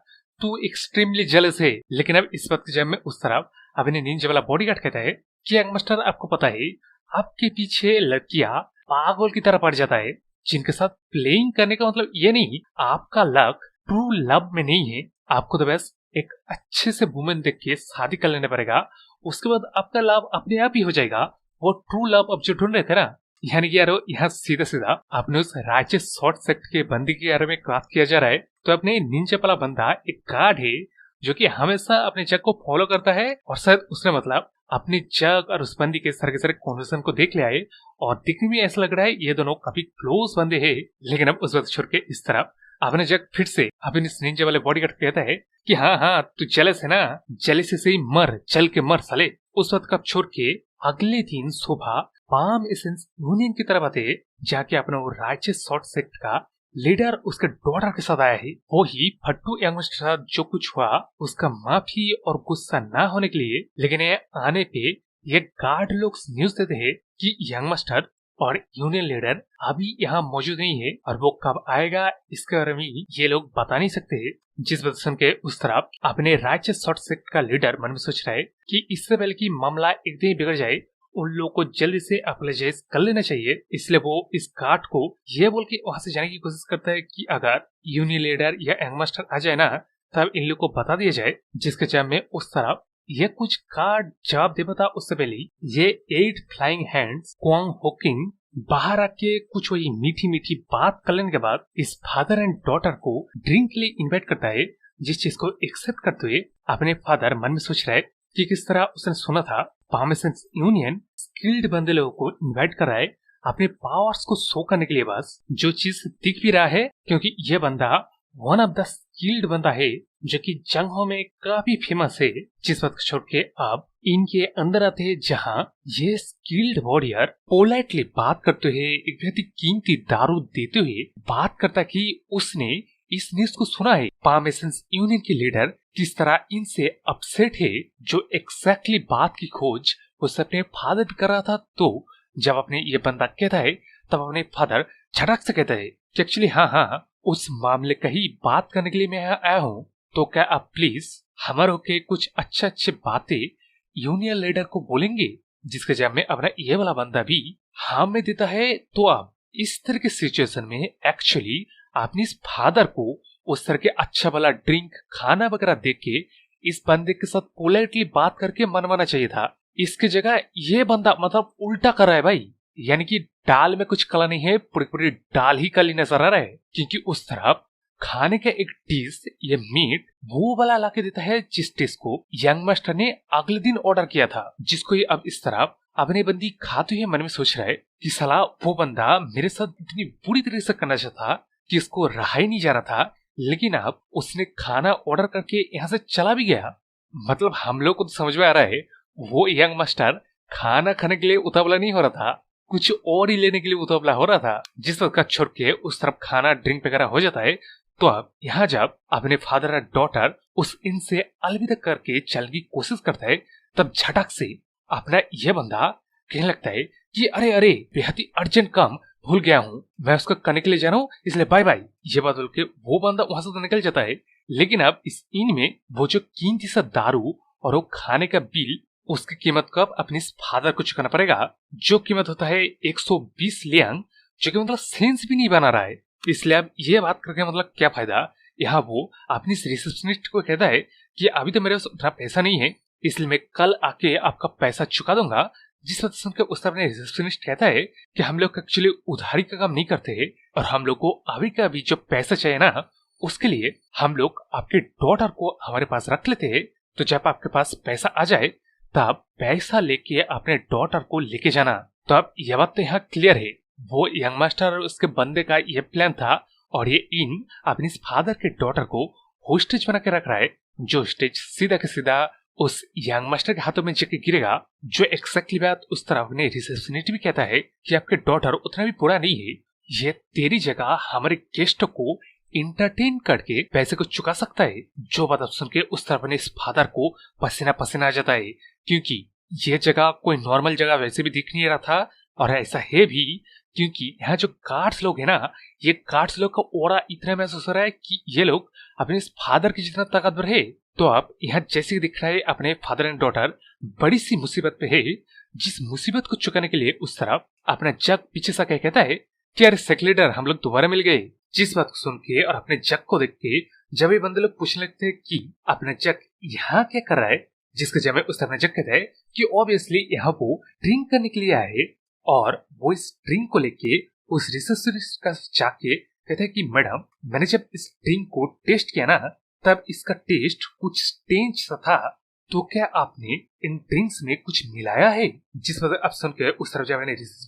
तू एक्सट्रीमली जेलस है। लेकिन अब इस वक्त जब में उस तरफ अपने निंजा वाला बॉडीगार्ड कहता है कि यंग मास्टर आपको पता है आपके पीछे लड़कियां पागल की तरह पड़ जाता है, जिनके साथ प्लेइंग करने का मतलब ये नहीं आपका लक ट्रू लव में नहीं है। आपको तो बस एक अच्छे से वुमेन देख के शादी कर लेना पड़ेगा, उसके बाद आपका लव अपने आप ही हो जाएगा। वो ट्रू लव अब जो ढूंढ रहे थे ना, यानी कि यार यहाँ सीधा सीधा अपने उस राज्य शॉर्ट सेक्ट के बंदी के बारे में बात किया जा रहा है। तो अपने निंजा वाला बंदा एक गार्ड है जो कि हमेशा अपने जग को फॉलो करता है और शायद उसने मतलब अपने जग और उस बंदी के सारे कॉन्वर्सेशन को देख लिया है और दिखने में ऐसा लग रहा है ये दोनों काफी क्लोज बंदे हैं। लेकिन अब उस वक्त छोड़ के इस तरफ अपने जग फिर से अपने इस निंजा वाले बॉडीगार्ड कहता है कि हाँ तू जेलस है ना, जेलसी से ही मर, चल के मर साले। उस वक्त कब छोड़ के अगले दिन सुबह पाम एसेंस यूनियन की तरफ आते जाके अपना वो राज्य शॉर्ट सेक्ट का लीडर उसके डॉटर के साथ आया है। वो ही फट्टू यंग मास्टर के साथ जो कुछ हुआ उसका माफी और गुस्सा ना होने के लिए। लेकिन ये आने पे ये गार्ड लोग न्यूज देते हैं कि यंग मास्टर और यूनियन लीडर अभी यहाँ मौजूद नहीं है और वो कब आएगा इसके बारे में ये लोग बता नहीं सकते। जिस वजह सुन के उस तरफ अपने राज्य शॉर्ट सेक्ट का लीडर मन में सोच रहा है कि इससे पहले कि मामला एकदम बिगड़ जाए उन लोगों को जल्दी से अपोलोजाइज कर लेना चाहिए। इसलिए वो इस गार्ड को ये बोल के वहां से जाने की कोशिश करता है कि अगर यूनियन लीडर या यंग मास्टर आ जाए ना तब इन लोग को बता दिया जाए। जिसके जवाब में उस तरफ ये कुछ गार्ड जवाब दे बता उससे पहले ये 8 फ्लाइंग हैंड्स क्वांग होकिंग बाहर आके कुछ वही मीठी मीठी बात कर लेने के बाद इस फादर एंड डॉटर को ड्रिंक के लिए इन्वाइट करता है। जिस चीज को एक्सेप्ट करते हुए अपने फादर मन में सोच रहा है कि किस तरह उसने सुना था पाम एसेंस यूनियन स्किल्ड बंदे लोगों को इन्वाइट कर रहा है अपने पावर्स को शो करने के लिए। बस जो चीज दिख भी रहा है क्योंकि ये बंदा वन ऑफ द स्किल्ड बंदा है जो कि जंगों में काफी फेमस है, जिस वक्त छोड़ के अब इनके अंदर आते हैं, जहाँ ये स्किल्ड वॉरियर पोलाइटली बात करते हुए एक बहुत ही कीमती दारू देते हुए बात करता कि उसने इस न्यूज को सुना है पामेसंस यूनियन के लीडर किस तरह इनसे अपसेट है, जो एग्जैक्टली बात की खोज उससे अपने फादर भी कर रहा था। तो जब अपने ये बंदा कहता है तब अपने फादर झटक से कहता है कि एक्चुअली हाँ, उस मामले का ही बात करने के लिए मैं यहाँ आया हूँ, तो क्या आप प्लीज हमारे होके कुछ अच्छे बातें यूनियन लीडर को बोलेंगे। जिसके जवाब में अपना ये वाला बंदा भी हाँ में देता है। तो अब इस तरह के सिचुएशन में एक्चुअली आपने इस फादर को उस तरह के अच्छा वाला ड्रिंक खाना वगैरह दे के इस बंदे के साथ पोलाइटली बात करके मनवाना चाहिए था। इसके जगह ये बंदा मतलब उल्टा कर रहा है भाई, यानी कि दाल में कुछ कला नहीं है, पूरी पूरी दाल ही कली नजर आ रहा है। क्योंकि उस तरफ खाने का एक डिश ये मीट वो वाला लाके देता है जिस डिश को यंग मास्टर ने अगले दिन ऑर्डर किया था, जिसको ये अब इस तरफ अपने बंदी खाते हुए मन में सोच रहा है कि साला वो बंदा मेरे साथ इतनी बुरी तरीके से करना चाहता था कि इसको रहा ही नहीं जा रहा था, लेकिन अब उसने खाना ऑर्डर करके यहाँ से चला भी गया। मतलब हम लोग को तो समझ में आ रहा है वो यंग मास्टर खाना खाने के लिए उतावला नहीं हो रहा था, कुछ और ही लेने के लिए उतावला हो रहा था। जिस वक्त का छोड़ के उस तरफ खाना ड्रिंक वगैरह हो जाता है, तो अब यहाँ जब अपने फादर और डॉटर उस इन से अलविदा करके चलने की कोशिश करता है, तब झटक से अपना यह बंदा कहने लगता है कि अरे अरे बेहद ही अर्जेंट काम भूल गया हूँ, मैं उसको करने के लिए जा रहा हूँ, इसलिए बाय बाय। ये बात बोल के वो बंदा वहां से तो निकल जाता है, लेकिन अब इस इन में वो जो कीमती सा दारू और वो खाने का बिल उसकी कीमत को अब अपने फादर को चुकाना पड़ेगा, जो कीमत होता है 120 लियांग, जो कि मतलब सेंस भी नहीं बना रहा है। इसलिए अब ये बात करके मतलब क्या फायदा। यहाँ वो अपनी रिसेप्शनिस्ट को कहता है कि अभी तो मेरे पास उतना पैसा नहीं है, इसलिए मैं कल आके आपका पैसा चुका दूंगा। जिस वक्त सुनकर उस तरफ रिसेप्शनिस्ट कहता है कि हम लोग एक्चुअली उधारी का काम नहीं करते हैं, और हम लोग को अभी का भी जो पैसा चाहिए ना, उसके लिए हम लोग आपके डॉटर को हमारे पास रख लेते हैं। तो जब आपके पास पैसा आ जाए तब पैसा लेके अपने डॉटर को लेके जाना। तो अब यह बात तो यहाँ क्लियर है, वो यंग मास्टर और उसके बंदे का ये प्लान था, और ये इन अपने फादर के डॉटर को होस्टेज बना के रख रहा है, जो स्टेज सीधा के सीधा उस यंग मास्टर के हाथों में जाके गिरेगा। जो एक्जैक्टली बात उस तरफ ने रिसेप्शनिस्ट भी कहता है कि आपके डॉटर उतना भी बुरा नहीं है, ये तेरी जगह हमारे गेस्ट को इंटरटेन करके पैसे को चुका सकता है। जो बात सुन के उस तरफ ने इस फादर को पसीना पसीना आ जाता है, क्योंकि ये जगह कोई नॉर्मल जगह वैसे भी दिख नहीं रहा था, और ऐसा है भी क्योंकि यहाँ जो गार्ड्स लोग हैं ना, ये गार्ड्स लोग का ओरा इतना महसूस हो रहा है कि ये लोग अपने इस फादर की जितना ताकतवर है। तो अब यहाँ जैसे दिख रहा है अपने फादर एंड डॉटर बड़ी सी मुसीबत पे है, जिस मुसीबत को चुकाने के लिए उस तरफ अपना जग पीछे सा कहता है कि अरे सेक्रेटर हम लोग दोबारा मिल गए। जिस बात को सुन के और अपने जग को देख के जब ये बंदे लोग पूछने लगते हैं कि अपना जग यहाँ क्या कर रहा है, जिसके जब उस तरह जग कहता है कि ऑब्वियसली यहाँ वो ड्रिंक करने के लिए आए हैं, और वो इस ड्रिंक को लेके उस रिसेप्शनिस्ट का जाके कहता है कि मैडम मैंने जब इस ड्रिंक को टेस्ट किया ना, तब इसका टेस्ट कुछ स्ट्रेंज सा था, तो क्या आपने इन ड्रिंक्स में कुछ मिलाया है। जिस वजह अब सुन के उस तरफ जब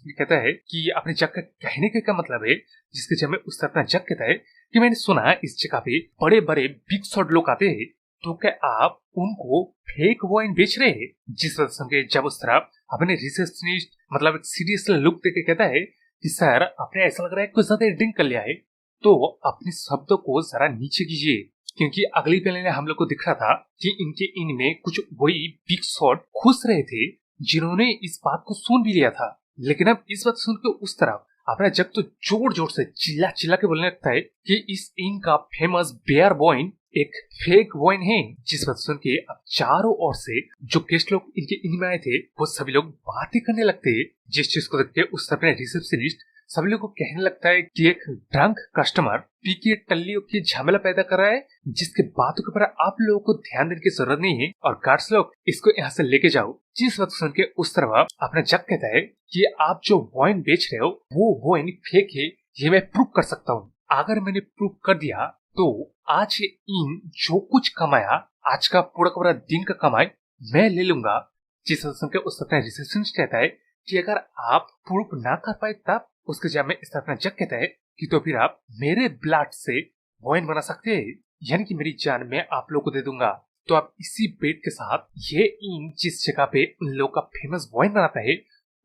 कहता है कि अपने जग का कहने का क्या मतलब है, जिसके जब उस तरफ अपना जग कहता है कि मैंने सुना इस जगह पे बड़े बड़े बिग शॉट लोग आते हैं, तो क्या आप उनको फेक वाइन बेच रहे हैं। जिस वजह सुन के जब उस तरफ अपने रिसेप्शनिस्ट मतलब सीरियस लुक देके कहता है कि सर आपने ऐसा लग रहा है कुछ ज्यादा ड्रिंक कर लिया है, तो अपने शब्दों को जरा नीचे कीजिए, क्योंकि अगली पहले हम लोग को दिख रहा था कि इनके इनमें कुछ वही बिग शॉट घुस रहे थे जिन्होंने इस बात को सुन भी लिया था। लेकिन अब इस बात सुन के उस तरफ अपना जग तो जोर जोर से चिल्ला चिल्ला के बोलने लगता है कि इस इन का फेमस बेयर वाइन एक फेक वाइन है। जिस बात सुन के अब चारों ओर से जो गेस्ट लोग इनके इन में आए थे वो सभी लोग बातें करने लगते हैं। जिस चीज को देख के उस अपने रिसेप्शनिस्ट सभी लोग को कहने लगता है कि एक ड्रंक कस्टमर पी के टल्लियों की झमेला पैदा कर रहा है, जिसके बातों के ऊपर आप लोगों को ध्यान देने की जरूरत नहीं है, और गार्ड्स लोग इसको यहाँ से लेके जाओ। जिस वक्त सुन के उस तरफ अपना जग कहता है कि आप जो वाइन बेच रहे हो वो वाइन फेक है, ये मैं प्रूव कर सकता हूँ। अगर मैंने प्रूव कर दिया तो आज इन जो कुछ कमाया आज का पूरा दिन का कमाई मैं ले लूंगा। जिस वक्त सुन के उस अपना रिसेप्शनिस्ट कहता है कि अगर आप प्रूव ना कर पाए तब उसके जवाब में इस तरह अपना जग कहता है कि तो फिर आप मेरे ब्लड से वाइन बना सकते हैं, यानी कि मेरी जान मैं आप लोग को दे दूंगा, तो आप इसी बेट के साथ ये इन जिस जगह पे उन लोग का फेमस वाइन बनाता है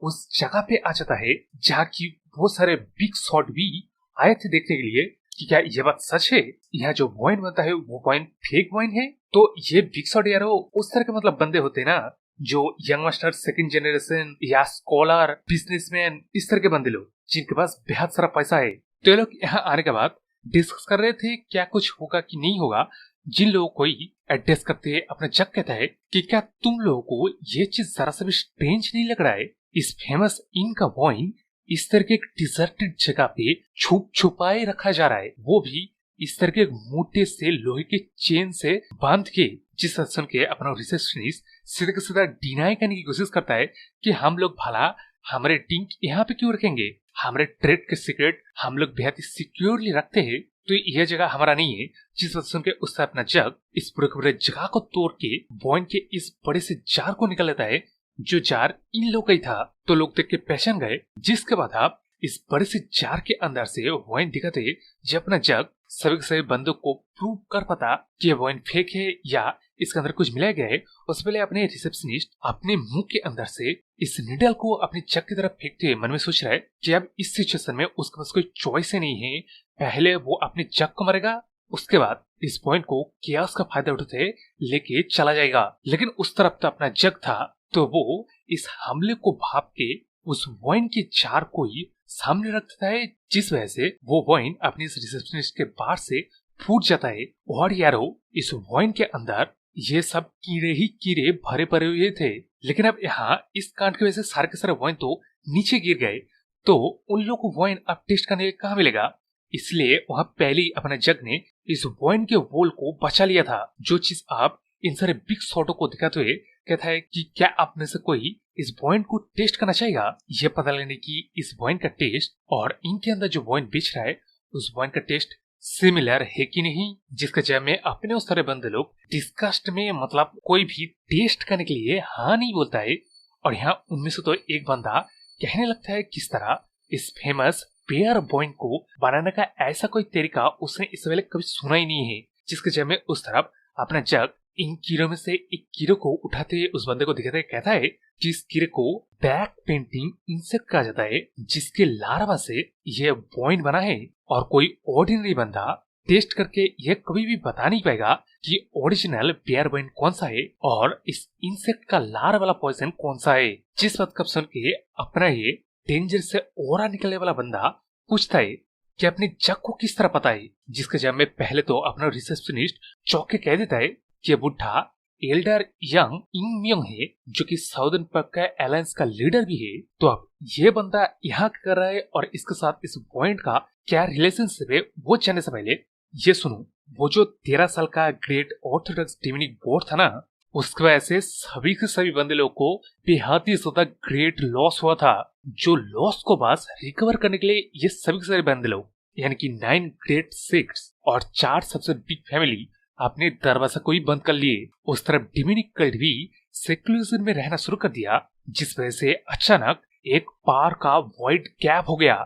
उस जगह पे आ जाता है, जहाँ की बहुत सारे बिग शॉट भी आए थे देखने के लिए कि क्या ये बात सच है, यहाँ जो वाइन बनता है वो वाइन फेक वाइन है। तो ये बिग शॉट यारो उस तरह के मतलब बंदे होते हैं ना, जो यंग मास्टर, सेकंड जनरेशन या स्कॉलर, बिजनेसमैन, इस तरह के बंदे लोग जिनके पास बेहद सारा पैसा है। तो ये लोग यहाँ आने के बाद डिस्कस कर रहे थे क्या कुछ होगा कि नहीं होगा। जिन लोगों को एड्रेस करते हैं अपना जग कहता है कि क्या तुम लोगों को ये चीज जरा सा भी स्ट्रेंज नहीं लग रहा है, इस फेमस इन का वाइन इस तरह के एक डिजर्टेड जगह पे छुपाए रखा जा रहा है, वो भी इस तरह के मोटे से लोहे के चेन से बांध के। जिस सुन के अपना रिसेप्शनिस्ट सीधे के सीधा डिनाई करने की कोशिश करता है कि हम लोग भला हमारे ड्रिंक यहाँ पे क्यों रखेंगे, हमारे ट्रेड के सीक्रेट हम लोग बेहद सिक्योरली रखते हैं, तो यह जगह हमारा नहीं है। जिस वक्त सुन के उससे अपना जग इस पूरे जगह को तोड़ के वाइन के इस बड़े से जार को निकाल लेता है, जो जार इन लोग का ही था। तो लोग देख के पहचान गए, जिसके बाद आप इस बड़े से जार के अंदर से वाइन दिखाते जब अपना जग सभी के सभी बंदों को प्रूव कर पाता कि वाइन फेक है या इसके अंदर कुछ मिलाया गया है। उससे पहले अपने रिसेप्शनिस्ट अपने मुंह के अंदर से इस निडल को अपनी जग की तरफ फेंकते हुए मन में सोच रहा है कि अब इस सिचुएशन में उसके पास कोई चॉइस ही नहीं है, पहले वो अपने जग को मारेगा, उसके बाद इस पॉइंट को कियास का फायदा उठाते लेके चला जाएगा। लेकिन उस तरफ तो अपना जग था, तो वो इस हमले को भाप के उस वाइन के जार को ही सामने रख देता है, जिस वजह से वो वाइन अपनी इस रिसेप्शनिस्ट के बाहर से फूट जाता है। और यारो इस वाइन के अंदर ये सब कीड़े ही कीड़े भरे पड़े हुए थे। लेकिन अब यहाँ इस कांड की वजह से सारे के सारे वाइन तो नीचे गिर गए, तो उन लोगों को वाइन अब टेस्ट करने कहाँ मिलेगा। इसलिए वहां पहले ही अपने जग ने इस वाइन के वोल को बचा लिया था। जो चीज आप इन सारे बिग शॉटों को दिखाते हुए कहता है कि क्या आप में से कोई इस वाइन को टेस्ट करना चाहेगा, ये पता लगने की इस वाइन का टेस्ट और इनके अंदर जो वाइन बेच रहा है उस वाइन का टेस्ट सिमिलर है कि नहीं। जिसके जब में अपने उस तरह बंदे लोग डिस्कस्ट में मतलब कोई भी टेस्ट करने के लिए हाँ नहीं बोलता है। और यहाँ उनमें से तो एक बंदा कहने लगता है किस तरह इस फेमस पेयर वाइन को बनाने का ऐसा कोई तरीका उसने इस पहले कभी सुना ही नहीं है। जिसके जब में उस तरफ अपना जग इन कीड़ों में से एक कीड़े को उठाते उस बंदे को दिखाते कहता है कि इस कीड़े को बैक पेंटिंग इंसेक्ट कहा जाता है, जिसके लार्वा से यह वाइन बना है। और कोई ऑर्डिनरी बंदा टेस्ट करके यह कभी भी बता नहीं पाएगा कि ओरिजिनल पेयर वाइन कौन सा है और इस इंसेक्ट का लार वाला पॉइजन कौन सा है। जिस बात को सुन के अपना ये डेंजर से ओरा निकलने वाला बंदा पूछता है कि अपने जग को किस तरह पता है। जिसके जब में पहले तो अपना रिसेप्शनिस्ट चौक के कह देता है कि बुढ़ा एल्डर यंग इंग म्योंग है, जो कि साउदर्न पक का अलायंस का लीडर भी है। तो अब ये बंदा यहाँ कर रहा है और इसके साथ इस पॉइंट का क्या रिलेशनशिप है वो जानने से पहले ये सुनो, वो जो 13 साल का ग्रेट ऑर्थोडॉक्स डिविनिक बोर्ड था ना, उसकी वजह से सभी के सभी बंदे लोग को बेहद ही ज्यादा ग्रेट लॉस हुआ था। जो लॉस को बस रिकवर करने के लिए ये सभी के सभी बंदे लोग यानी कि 9 ग्रेट सिक्स और 4 सबसे बिग फैमिली अपने दरवाजा को ही बंद कर लिए। उस तरफ डिमिनिक कल्ट भी सेक्लूजन में रहना शुरू कर दिया, जिस वजह से अचानक एक पार का वाइड गैप हो गया।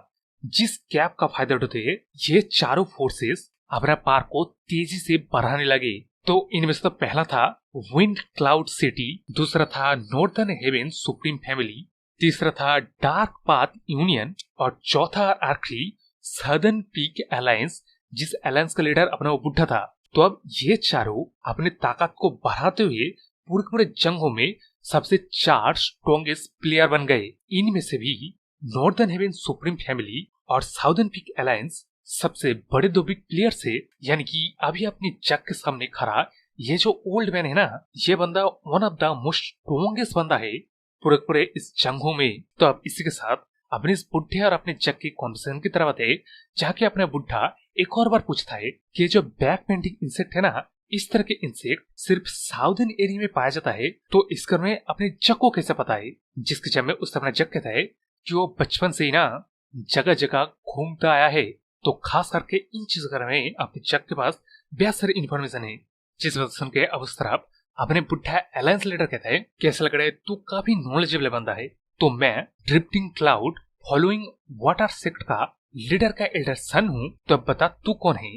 जिस गैप का फायदा उठाते ये चारों फोर्सेस अपना पार को तेजी से बढ़ाने लगे। तो इनमें से तो पहला था विंड क्लाउड सिटी, दूसरा था नॉर्दर्न हेवन सुप्रीम फैमिली, तीसरा था डार्क पाथ यूनियन और चौथा आखिरी सदर्न पीक अलायंस, जिस अलायंस का लीडर अपना वो बुढ़ा था। तो अब ये चारों अपने ताकत को बढ़ाते हुए पूरे जंगों में सबसे 4 स्ट्रॉन्गेस्ट प्लेयर बन गए। इनमें से भी नॉर्दर्न हेवन सुप्रीम फैमिली और साउदर्न पीक अलायंस सबसे बड़े 2 बिग प्लेयर से, यानी कि अभी अपनी जग के सामने खड़ा ये जो ओल्ड मैन है ना, ये बंदा one of the most strongest बंदा है पूरे इस जंगों में। तो अब इसी के साथ अपने इस बुढ़े और अपने जग की कॉन्वर्सेशन की तरफ आते जाके अपना बुढ़ा एक और बार पूछता है कि जो बैक पेंटिंग इंसेक्ट है ना, इस तरह के इंसेक्ट सिर्फ साउदर्न एरिया में पाया जाता है, तो इसका में अपने जग को कैसे पता है। जिसके जब में उस अपना जग कहता है कि वो बचपन से ही ना जगह जगह घूमता आया है, तो खास करके इन चीजों में अपने जग के पास बेहद सारी इन्फॉर्मेशन है। जिस वजह सुन के अब उस तरफ अपने बुढ़ा अलायंस लीडर कहता है कैसा लग रहा है, तू काफी नॉलेजेबल बंदा है, तो मैं drifting cloud following water sect का लीडर का एल्डर सन हूँ, तो अब बता तू कौन है।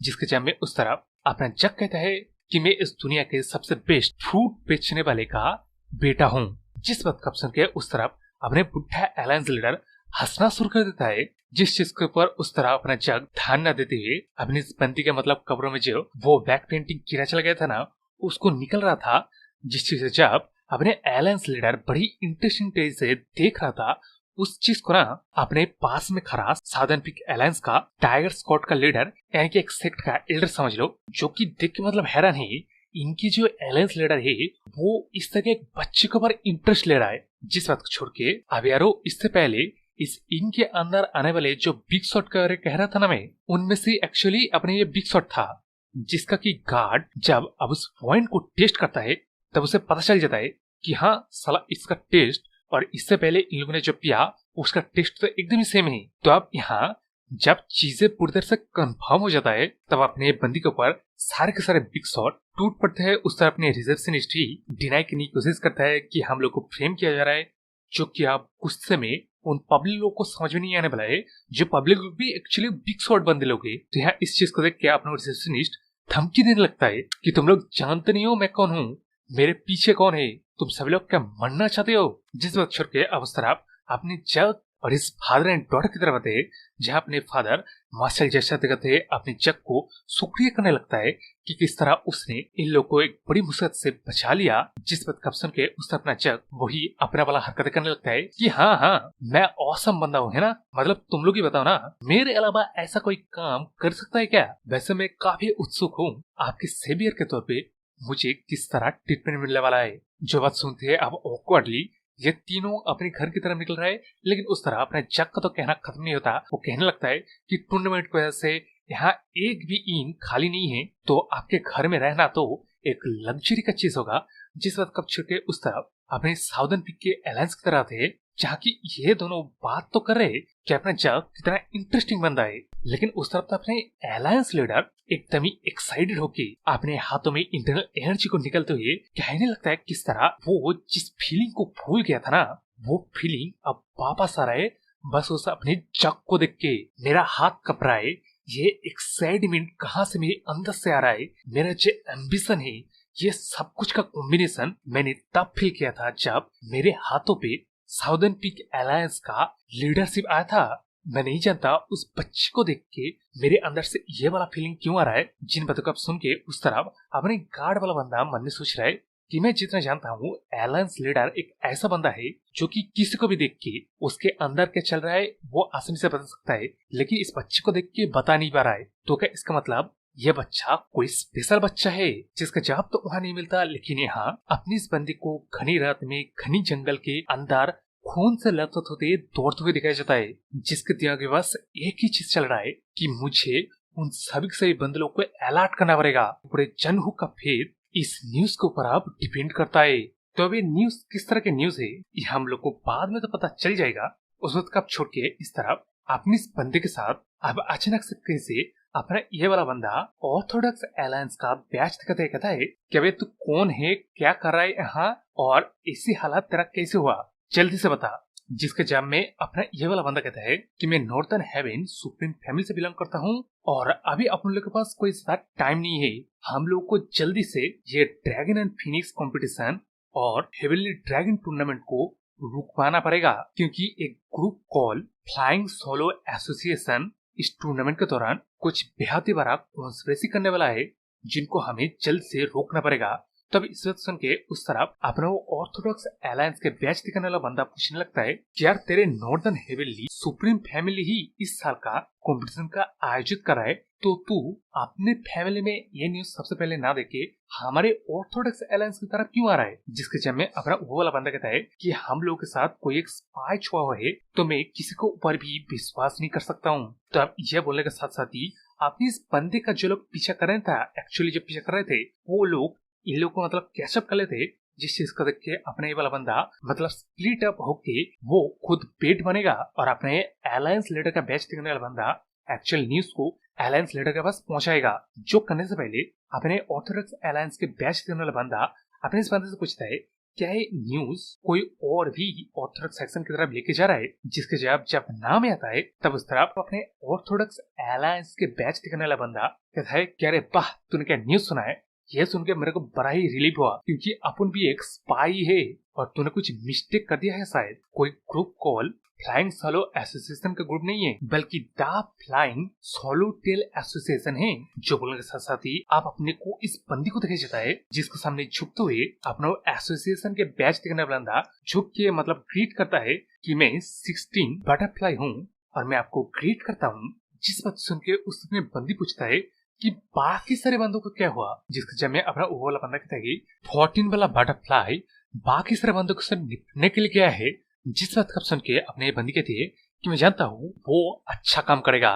जिसके जब में उस तरफ अपना जग कहता है कि मैं इस दुनिया के सबसे बेस्ट फ्रूट बेचने वाले का बेटा हूँ। जिस बात का सुन के उस तरफ अपने बुढ़ा अलायंस लीडर हंसना शुरू कर देता है, जिस चीज के ऊपर उस तरह अपना जग ध्यान न देते हुए अपनी इस बंदी के मतलब कब्रों में जो वो बैक पेंटिंग कीड़ा चला गया था ना, उसको निकल रहा था। जिस चीज से जब अपने अलायंस लीडर बड़ी इंटरेस्टिंग तरीके से देख रहा था, उस चीज को ना अपने पास में खड़ा साउदर्न पीक अलायंस का टाइगर स्क्वाड का लीडर यानी कि एक सेक्ट का एल्डर समझ लो, जो कि देख के मतलब हैरान है इनकी जो अलायंस लीडर है वो इस तरह के एक बच्चे के ऊपर इंटरेस्ट ले रहा है। जिस बात को छोड़ के अब यारो इससे पहले इस इनके अंदर आने वाले जो बिग शॉट का कह रहा था ना मैं, उनमें से एक्चुअली अपने ये बिग शॉट था, जिसका कि गार्ड जब अब उस पॉइंट को टेस्ट करता है तब उसे पता चल जाता है कि हाँ साला इसका टेस्ट और इससे पहले इन लोगों ने जो पिया उसका टेस्ट तो एकदम ही सेम है। तो अब यहाँ जब चीजें पूरी तरह से कंफर्म हो जाता है तब अपने बंदी के ऊपर सारे के सारे बिग शॉट टूट पड़ते हैं। उस तरह अपने रिसेप्शनिस्ट ही डिनाई करने की कोशिश करता है कि हम लोग को फ्रेम किया जा रहा है, जो कि आप गुस्से में उन पब्लिक लोग को समझ में नहीं आने वाला है, जो पब्लिक लोग भी एक्चुअली बिग शॉट बंदे लोग हैं। तो यहाँ इस चीज को देख के अपना रिसेप्शनिस्ट धमकी देने लगता है कि तुम लोग जानते नहीं हो मैं कौन हूँ, मेरे पीछे कौन है, तुम सभी लोग क्या मरना चाहते हो। जिस वक्त छोड़ के अब उस तरफ अपने जग और इस फादर एंड डॉटर की तरफ आते हैं, जहाँ अपने फादर मार्शल जैसा दिखाते अपने जग को शुक्रिया करने लगता है कि किस तरह उसने इन लोगों को एक बड़ी मुसीबत से बचा लिया। जिस बात का सुन के उसने अपना जग वही अपना वाला हरकत करने लगता है कि हाँ हाँ मैं औसम बंदा हूँ है ना, मतलब तुम लोग ही बताओ ना मेरे अलावा ऐसा कोई काम कर सकता है क्या। वैसे मैं काफी उत्सुक हूँ आपके सेवियर के तौर पे मुझे किस तरह ट्रीटमेंट मिलने वाला है। जो बात सुनते हैं अब ऑकवर्डली ये तीनों अपने घर की तरफ निकल रहे हैं, लेकिन उस तरह अपने जग का तो कहना खत्म नहीं होता। वो कहने लगता है कि टूर्नामेंट की वजह से यहाँ एक भी इन खाली नहीं है, तो आपके घर में रहना तो एक लग्जरी का चीज होगा। जिस बात कब छुके उस तरफ अपने साउदर्न पीक के अलायंस की तरह थे, जहाँ की ये दोनों बात तो कर रहे कि अपना जग कितना इंटरेस्टिंग बंदा है, लेकिन उस तरफ तो अपने अलायंस लीडर एकदम ही एक्साइटेड होके अपने हाथों में इंटरनल एनर्जी को निकलते हुए कहने लगता है किस तरह वो जिस फीलिंग को भूल गया था ना, वो फीलिंग अब वापस आ रहा है। बस उस अपने जग को देख के मेरा हाथ कप रहा है, ये एक्साइटमेंट कहाँ से मेरे अंदर से आ रहा है, मेरा जो एम्बिशन है ये सब कुछ का कॉम्बिनेशन मैंने तब फील किया था जब मेरे हाथों पे साउदर्न पीक अलायंस का लीडरशिप आया था। मैं नहीं जानता उस बच्चे को देख के मेरे अंदर से ये वाला फीलिंग क्यों आ रहा है। जिन बातों को आप सुन के उस तरफ अपने गार्ड वाला बंदा मन में सोच रहा है कि मैं जितना जानता हूँ अलायंस लीडर एक ऐसा बंदा है जो कि किसी को भी देख के उसके अंदर क्या चल रहा है वो आसानी से बता सकता है, लेकिन इस बच्चे को देख के बता नहीं पा रहा है। तो क्या इसका मतलब ये बच्चा कोई स्पेशल बच्चा है जिसका जवाब तो वहाँ नहीं मिलता, लेकिन यहाँ अपनी इस बंदी को घनी रात में घनी जंगल के अंदर खून से लथपथ होते दौड़ते हुए दिखाया जाता है, जिसके दिमाग में बस एक ही चीज चल रहा है कि मुझे उन सभी के सभी बंदलों को अलर्ट करना पड़ेगा। पूरे जनहू का फेर इस न्यूज के ऊपर अब डिपेंड करता है। तो अब ये न्यूज किस तरह के न्यूज है ये हम लोग को बाद में तो पता चल जाएगा। उस वक्त कब छोड़ के इस तरफ अपने इस बंदे के साथ अब अचानक से कहीं से अपना ये वाला बंदा ऑर्थोडॉक्स अलायंस का बैच दिखाते कहता है कि अबे तू कौन है, क्या कर रहा है यहाँ, और ऐसी हालत तेरा कैसे हुआ, जल्दी से बता। जिसके जवाब में अपना ये वाला बंदा कहता है कि मैं नॉर्थर्न हेवन सुप्रीम फैमिली से बिलोंग करता हूँ और अभी अपन लोग के पास कोई ज्यादा टाइम नहीं है, हम लोग को जल्दी से ये ड्रैगन एंड फिनिक्स कंपटीशन और हेवनली ड्रैगन टूर्नामेंट को रुकवाना पड़ेगा, क्योंकि एक group call flying solo association इस टूर्नामेंट के दौरान कुछ बेहद ही बड़ा कॉन्स्पिरेसी करने वाला है, जिनको हमें जल्द से रोकना पड़ेगा। तब इस वक्त सुन के उस तरफ अपना वो ऑर्थोडॉक्स अलायंस के बैच दिखाने वाला बंदा पूछने लगता है कि यार तेरे नॉर्दर्न हेवनली सुप्रीम फैमिली ही इस साल का कंपटीशन का आयोजित कर रहा है, तो तू अपने फैमिली में ये न्यूज सबसे पहले ना देके हमारे ऑर्थोडॉक्स अलायंस की तरफ क्यों आ रहा है। जिसके जब में अपना वो वाला बंदा कहता है कि हम लोग के साथ कोई एक स्पाई छुआ हुआ है, तो मैं किसी को ऊपर भी विश्वास नहीं कर सकता हूँ। तो अब यह बोलने के साथ साथ ही अपने इस बंदे का जो लोग पीछा कर रहे था, एक्चुअली जो पीछा कर रहे थे वो लोग इन लोग को मतलब कैचअप कर लेते, जिस चीज को देख के अपने वाला बंदा मतलब स्प्लिट अप होके वो खुद पेट बनेगा और अपने अलायंस लीडर का बैच दिखाने वाला बंदा एक्चुअल न्यूज को अलायंस लीडर के पास पहुंचाएगा। जो करने से पहले अपने ऑर्थोडॉक्स अलायंस के बैच दिखाने वाला बंदा अपने इस बंदे से पूछता है क्या ये न्यूज कोई और भी ऑर्थोडॉक्स सेक्शन की तरफ लेके जा रहा है, जिसके जब नाम आता है तब उस तरफ अपने ऑर्थोडॉक्स अलायंस के बैच दिखाने वाला बंदा कहता है कि अरे वाह, तूने क्या न्यूज सुना है। ये सुन के मेरे को बड़ा ही रिलीफ हुआ, क्योंकि अपन भी एक स्पाई है और तूने कुछ मिस्टेक कर दिया है। शायद कोई group call flying solo association का ग्रुप नहीं है, बल्कि the flying solo tale association है। जो बोलने के साथ साथ ही आप अपने को इस बंदी को दिखाई जाता है, जिसके सामने झुकते हुए अपना एसोसिएशन के बैच दिखने वाला बंदा झुक के मतलब ग्रीट करता है कि मैं 16 बटरफ्लाई हूँ और मैं आपको ग्रीट करता हूँ। जिस बात सुन के उसने बंदी पूछता है कि बाकी सारे बंदों को क्या हुआ, जिसके जब मैं अपना वो वाला बंदा कहता है कि 14 वाला बटरफ्लाई बाकी सारे बंदों को निपटने के लिए गया है। जिस बात का सुन के अपने बंदी कहती है कि मैं जानता हूँ वो अच्छा काम करेगा,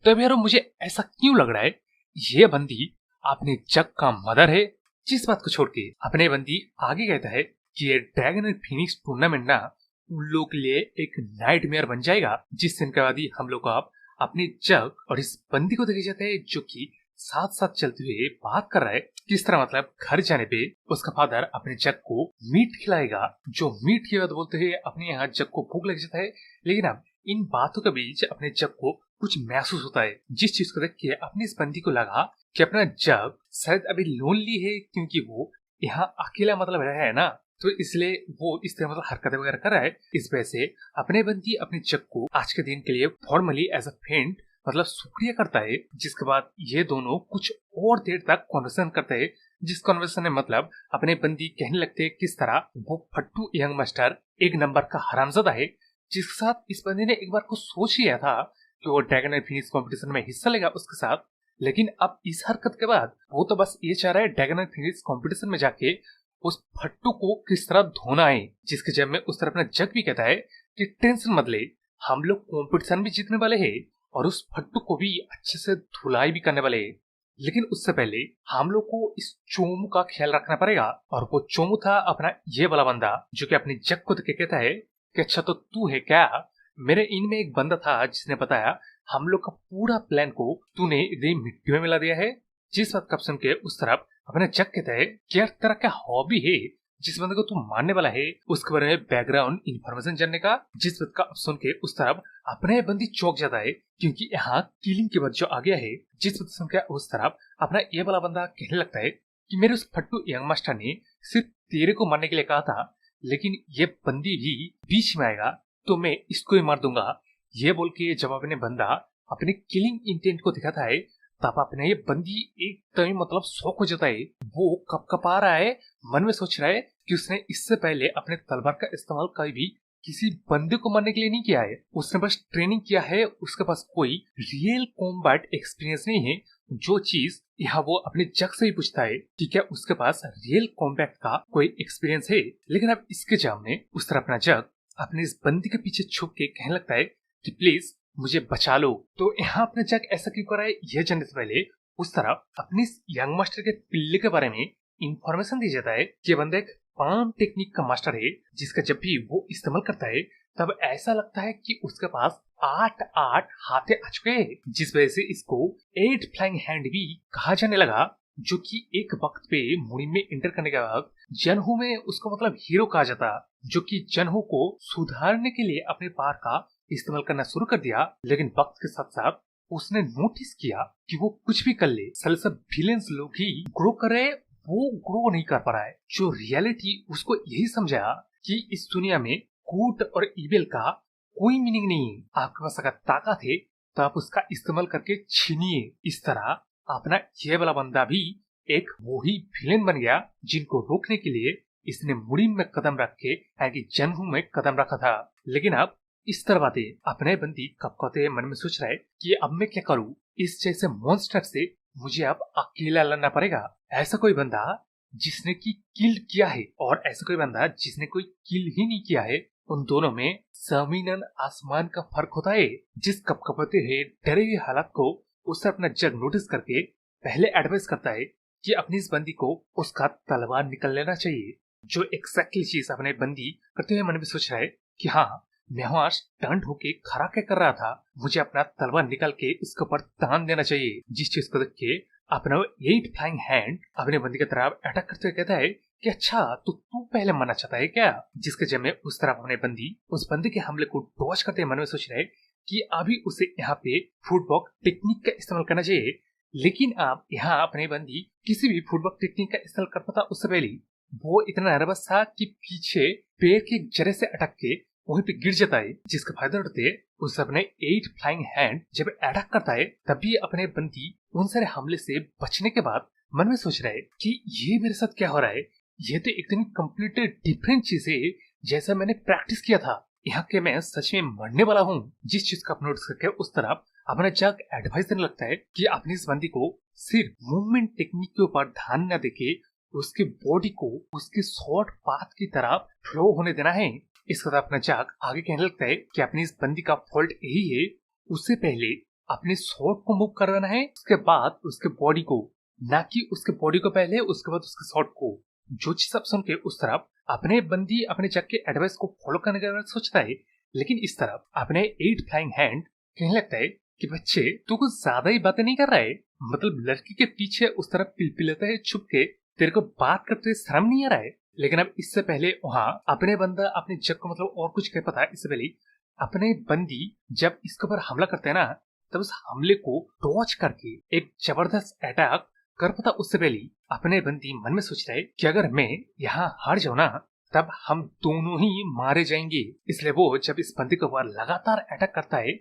तो यार मुझे ऐसा क्यों लग रहा है ये बंदी अपने जग का मदर है। जिस बात को छोड़ के अपने बंदी आगे कहता है कि ये ड्रैगन एंड फिनिक्स टूर्नामेंट ना उन लोगों के लिए एक नाइटमेयर बन जाएगा, जिस दिन के बाद ही हम लोग को आप अपने जग और इस बंदी को देखे जाते हैं जो कि साथ साथ चलते हुए बात कर रहा है। किस तरह मतलब घर जाने पे उसका फादर अपने जग को मीट खिलाएगा, जो मीट की बात बोलते हुए अपने यहाँ जग को भूख लग जाता है। लेकिन अब इन बातों के बीच अपने जग को कुछ महसूस होता है, जिस चीज को देख के अपने इस बंदी को लगा कि अपना जग शायद अभी लोनली है, क्योंकि वो यहाँ अकेला मतलब रहा है ना, तो इसलिए वो इस तरह मतलब हरकतें वगैरह कर रहा है। इस वजह से अपने बंदी अपने जग को आज के दिन के लिए फॉर्मली एज अ फ्रेंड मतलब शुक्रिया करता है। जिसके बाद ये दोनों कुछ और देर तक कॉन्वर्सेशन करते हैं, जिस कॉन्वर्सेशन में मतलब अपने बंदी कहने लगते हैं किस तरह वो फट्टू यंग मास्टर एक नंबर का हरामजादा है, जिसके साथ इस बंदी ने एक बार को सोच लिया था कि वो ड्रैगन एंड फिनिक्स कंपटीशन में हिस्सा लेगा उसके साथ। लेकिन अब इस हरकत के बाद वो तो बस ये चाह रहा है ड्रैगन एंड फिनिक्स कंपटीशन में जाके उस फट्टू को किस तरह धोना है। जिसके जब में उस तरह अपना जग भी कहता है कि टेंशन मत ले, हम लोग कंपटीशन भी जीतने वाले हैं और उस फट्टू को भी अच्छे से धुलाई भी करने वाले हैं। लेकिन उससे पहले हम लोग को इस चोमू का ख्याल रखना पड़ेगा। और वो चोमू था अपना ये वाला बंदा जो कि अपने जग को देख के कहता है कि अच्छा तो तू है क्या। मेरे इनमें एक बंदा था जिसने बताया हम लोग का पूरा प्लान को तूने इतनी मिट्टी में मिला दिया है। जिस बात का सुन के उस तरफ अपने जग कहता है कि यार तेरा क्या हॉबी है जिस बंदे को तू मारने वाला है उसके बारे में बैकग्राउंड इन्फॉर्मेशन जानने का। जिस बात का सुन के उस तरफ अपने बंदी चौंक जाता है, क्योंकि यहाँ किलिंग के बाद जो आ गया है। जिस बात सुन के उस तरफ अपना ये वाला बंदा कहने लगता है कि मेरे उस फट्टू यंग मास्टर ने सिर्फ तेरे को मारने के लिए कहा था, लेकिन ये बंदी भी बीच में आएगा तो मैं इसको ही मार दूंगा। ये बोल के जब अपने बंदा अपने किलिंग इंटेंट को दिखाता है, तब अपने ये बंदी एकदम मतलब शौक हो जाता है। वो कपकपा रहा है, मन में सोच रहा है कि उसने इससे पहले अपने तलवार का इस्तेमाल कभी भी किसी बंदे को मारने के लिए नहीं किया है। उसने बस ट्रेनिंग किया है, उसके पास कोई रियल कॉम्बैट एक्सपीरियंस नहीं है। जो चीज यहाँ वो अपने जग से ही पूछता है कि क्या उसके पास रियल कॉम्बैट का कोई एक्सपीरियंस है। लेकिन अब इसके जवाब में उस तरह अपना जग अपने इस बंदी के पीछे छुप के कहने लगता है कि प्लीज मुझे बचा लो। तो यहाँ अपना जग ऐसा क्यों कर रहा है यह जानने से पहले उस तरफ अपने यंग मास्टर के पिल्ले के बारे में इंफॉर्मेशन दी जाता है कि बंदा एक पाम टेक्निक का मास्टर है, जिसका जब भी वो इस्तेमाल करता है तब ऐसा लगता है कि उसके पास 8 हाथे आ चुके हैं, जिस वजह से इसको 8 फ्लाइंग हैंड भी कहा जाने लगा। जो कि एक वक्त पे मुड़ी में एंटर करने के बाद जनहू में उसको मतलब हीरो कहा जाता, जो कि जनहू को सुधारने के लिए अपने पावर का इस्तेमाल करना शुरू कर दिया। लेकिन वक्त के साथ साथ उसने नोटिस किया कि वो कुछ भी कर ले साले सब विलेंस लोग ही ग्रो कर रहे, वो ग्रो नहीं कर पा रहा है। जो रियलिटी उसको यही समझाया कि इस दुनिया में गुड और इविल का कोई मीनिंग नहीं है। आपके पास अगर ताकत है तो आप उसका इस्तेमाल करके छीनिए। इस तरह अपना ये वाला बंदा भी एक वही विलेन बन गया जिनको रोकने के लिए इसने मुड़ीम में कदम रख के यानी जनहू में कदम रखा था। लेकिन अब इस तरह बातें अपने बंदी कब कहते मन में सोच रहा है कि अब मैं क्या करूं, इस जैसे मॉन्स्टर से मुझे अब अकेला लड़ना पड़ेगा। ऐसा कोई बंदा जिसने की किल किया है और ऐसा कोई बंदा जिसने कोई किल ही नहीं किया है, उन दोनों में जमीन आसमान का फर्क होता है। जिस कपकपाते हुए डरे हुए हालात को उससे अपना जग नोटिस करके पहले एडवाइस करता है कि अपनी इस बंदी को उसका तलवार निकल लेना चाहिए। जो एक्सैक्टली चीज अपने बंदी करते हुए मन में सोच रहा है कि हाँ मैं वहां स्टंट होके खड़ा क्या कर रहा था, मुझे अपना तलवार निकाल के इसके ऊपर तान देना चाहिए। जिस चीज को देख के अपना 8 फ्लाइंग हैंड अपने बंदी की तरफ अटैक करते हुए कहता है कि अच्छा तो तू पहले मरना चाहता है क्या। जिसके जब में उस तरफ अपने बंदी उस बंदी के हमले को डॉज करते मन में सोच रहे कि अभी उसे यहाँ पे फुटवर्क टेक्निक का इस्तेमाल करना चाहिए, लेकिन आप यहाँ अपने बंदी किसी भी फुटवर्क टेक्निक का इस्तेमाल करता था उससे पहले वो इतना नर्वस था कि पीछे पेड़ के जरे से अटक के वहीं पे गिर जाता है। जिसका फायदा उठाते उस अपने 8 फ्लाइंग हैंड जब अटैक करता है तभी अपने बंदी उन सारे हमले से बचने के बाद मन में सोच रहा है कि ये मेरे साथ क्या हो रहा है, ये तो एकदम कम्प्लीटली डिफरेंट चीज है जैसा मैंने प्रैक्टिस किया था। यहाँ के मैं सच में मरने वाला हूँ। जिस चीज का आप नोटिस करके उस तरफ अपना जग एडवाइस देने लगता है कि अपनी इस बंदी को सिर्फ मूवमेंट टेक्निक के ऊपर ध्यान न देके उसके बॉडी को उसके शॉर्ट पाथ की तरफ फ्लो होने देना है। इसके बाद अपना जग आगे कहने लगता है कि अपनी इस बंदी का फॉल्ट यही है, उससे पहले अपने शॉर्ट को मूव करवाना है, उसके बाद उसके बॉडी को, ना कि उसके बॉडी को पहले उसके बाद उसके शॉर्ट को। जो चीज आप सुन के उस तरफ अपने बंदी अपने जग के एडवाइस को फॉलो करने का सोचता है, लेकिन इस तरफ अपने 8 फ्लाइंग हैंड कहने लगता है कि बच्चे तू कुछ ज्यादा ही बातें नहीं कर रहा है, मतलब लड़की के पीछे उस तरफ पिलपिलाता है छुप के, तेरे को बात करते शर्म नहीं आ रहा है। लेकिन अब इससे पहले वहाँ अपने बंदा अपने जग को मतलब और कुछ कह पाता है, इससे पहले अपने बंदी जब इसके ऊपर हमला करते हैं ना तब उस हमले को डॉज करके एक जबरदस्त अटैक कर पाता उससे पहले अपने बंदी मन में सोच रहा है कि अगर मैं यहाँ हार जाऊँ ना तब हम दोनों ही मारे जाएंगे। इसलिए वो जब इस बंदी के ऊपर लगातार अटैक करता है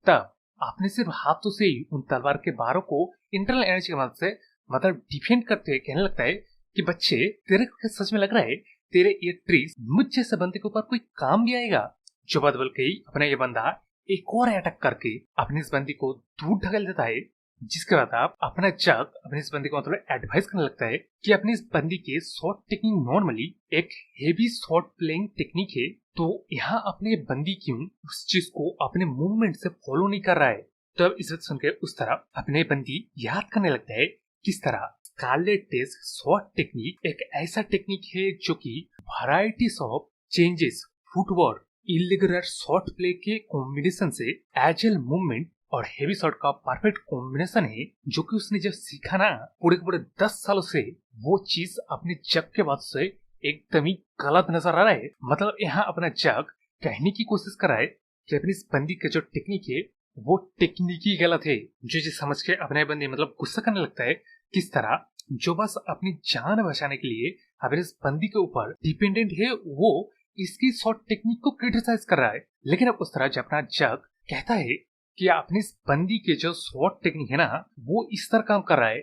तब आपने सिर्फ हाथों से ही उन तलवार के बारों को इंटरनल एनर्जी की मदद से मतलब डिफेंड करते हुए कहने लगता है कि बच्चे तेरे को सच में लग रहा है तेरे ये ट्रिक्स मुझ जैसे बंदे के ऊपर कोई काम भी आएगा। जो बात बोल के ही अपना ये बंदा एक और अटैक करके अपनी इस बंदी को दूर ढकेल देता है। जिसके बाद आप अपना जग अपनी इस बंदी को मतलब एडवाइस करने लगता है कि अपनी इस बंदी के शॉर्ट टेक्निक नॉर्मली एक हेवी शॉर्ट प्लेइंग टेक्निक है, तो यहाँ अपने बंदी क्यों उस चीज को अपने मूवमेंट से फॉलो नहीं कर रहा है। तो अब इस बात सुनकर उस तरह अपने बंदी याद करने लगता है किस तरह स्कारलेट टेज शॉर्ट टेक्निक एक ऐसा टेक्निक है जो कि varieties of changes footwork irregular short play के कॉम्बिनेशन से एजाइल मूवमेंट और हेवी शॉट का परफेक्ट कॉम्बिनेशन है, जो कि उसने जब सीखा ना पूरे के पूरे 10 सालों से वो चीज अपने जग के बाद से एकदम ही गलत नजर आ रहा है। मतलब यहाँ अपना जग कहने की कोशिश कर रहा है कि अपनी इस बंदी का जो टेक्निक है वो टेक्निक ही गलत है। जो चीज समझ के अपने बंदी मतलब गुस्सा करने लगता है किस तरह जो बस अपनी जान बचाने के लिए अपने इस बंदी के ऊपर डिपेंडेंट है वो इसकी शॉर्ट टेक्निक को क्रिटिसाइज कर रहा है। लेकिन अब उस तरह जब अपना जग कहता है कि अपनी इस बंदी के जो शॉर्ट टेक्निक है ना वो इस तरह काम कर रहा है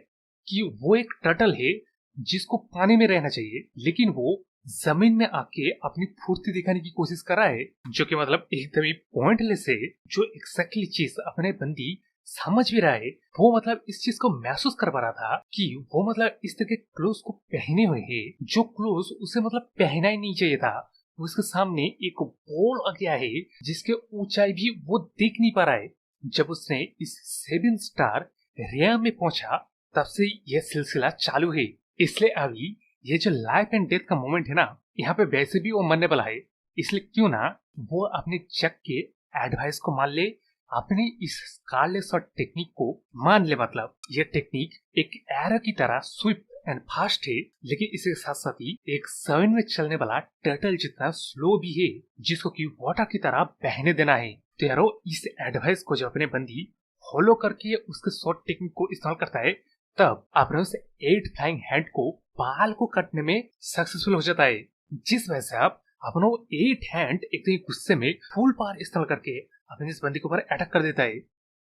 कि वो एक टर्टल है जिसको पानी में रहना चाहिए, लेकिन वो जमीन में आके अपनी फुर्ती दिखाने की कोशिश कर रहा है, जो कि मतलब एकदम ही पॉइंटलेस है। जो एक्जैक्टली चीज अपने बंदी समझ भी रहा है वो मतलब इस चीज को महसूस कर पा रहा था कि वो मतलब इस तरह के क्लोज को पहने हुए है जो क्लोज उसे मतलब पहना ही नहीं चाहिए था। उसके सामने एक बॉल आ गया है जिसके ऊंचाई भी वो देख नहीं पा रहा है। जब उसने इस 7 स्टार रिया में पहुंचा तब से यह सिलसिला चालू है। इसलिए अभी ये जो लाइफ एंड डेथ का मोमेंट है ना यहाँ पे वैसे भी वो मरने वाला है, इसलिए क्यों ना वो अपने जग के एडवाइस को मान ले, अपनी इस स्कारलेट शॉट टेक्निक को मान ले। मतलब ये टेक्निक एक एरो की तरह स्विफ्ट एंड फास्ट है, लेकिन इसके साथ साथ ही एक 7 में चलने वाला टर्टल जितना स्लो भी है जिसको कि वाटर की तरह बहने देना है। तो यारो इस एडवाइस को जब अपने बंदी फॉलो करके उसके शॉर्ट टेक्निक को इस्तेमाल करता है तब आपने उस 8 फ्लाइंग हैंड को बाल को काटने में सक्सेसफुल हो जाता है, जिस वजह से आप अपनो 8 हैंड एकदम गुस्से में फुल पावर इस्तेमाल करके अपने इस बंदी के ऊपर अटैक कर देता है।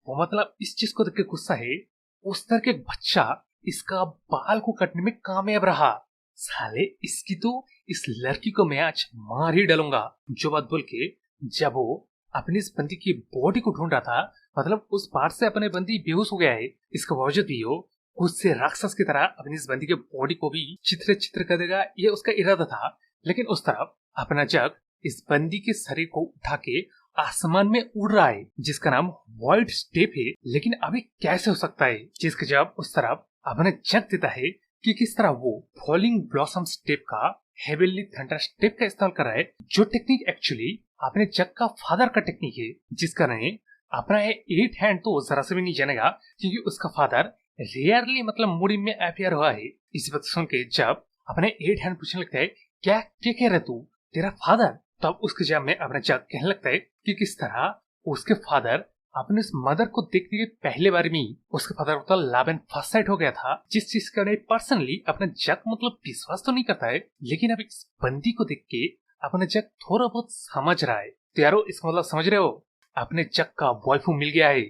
वो मतलब इस चीज को देख के गुस्सा है उस तरह के बच्चा इसका बाल को काटने में कामयाब रहा, साले इसकी तो इस लड़की को मैं आज मार ही डालूंगा। जो बात बोल के जब वो अपनी इस बंदी की बॉडी को ढूंढ रहा था मतलब उस पार्ट से अपने बंदी बेहोश हो गया है, इसका बावजूद भी हो उससे राक्षस की तरह अपनी इस बंदी के बॉडी को भी चित्र चित्र कर देगा ये उसका इरादा था। लेकिन उस तरफ अपना जग इस बंदी के शरीर को उठा के आसमान में उड़ रहा है जिसका नाम वाइड स्टेप है। लेकिन अभी कैसे हो सकता है, जिसके जवाब उस तरफ अपने जग देता है कि किस तरह वो फॉलिंग ब्लॉसम स्टेप का हेवनली थंडर स्टेप का इस्तेमाल कर रहा है, जो टेक्निक एक्चुअली अपने जग का फादर का टेक्निक है, जिसका नहीं अपना है 8 हैंड तो जरा से भी नहीं जानेगा क्योंकि उसका फादर रेयरली मतलब मूडी में अपियर हुआ है। इस बात सुन के जब अपने एट हैंड पूछने लगता है क्या क्या कह रहे तू, तेरा फादर। तब उसके जवाब में अपना जग कहने लगता है कि किस तरह उसके फादर अपने उस मदर को देखने के पहले बार में उसके फादर को लव एंड फर्स्ट साइट हो गया था, जिस चीज का पर्सनली अपना जग मतलब विश्वास तो नहीं करता है, लेकिन अब इस बंदी को देख के अपना जग थोड़ा बहुत समझ रहा है। तो यारो इसका मतलब समझ रहे हो, अपने जग का बॉयफ्रेंड मिल गया है।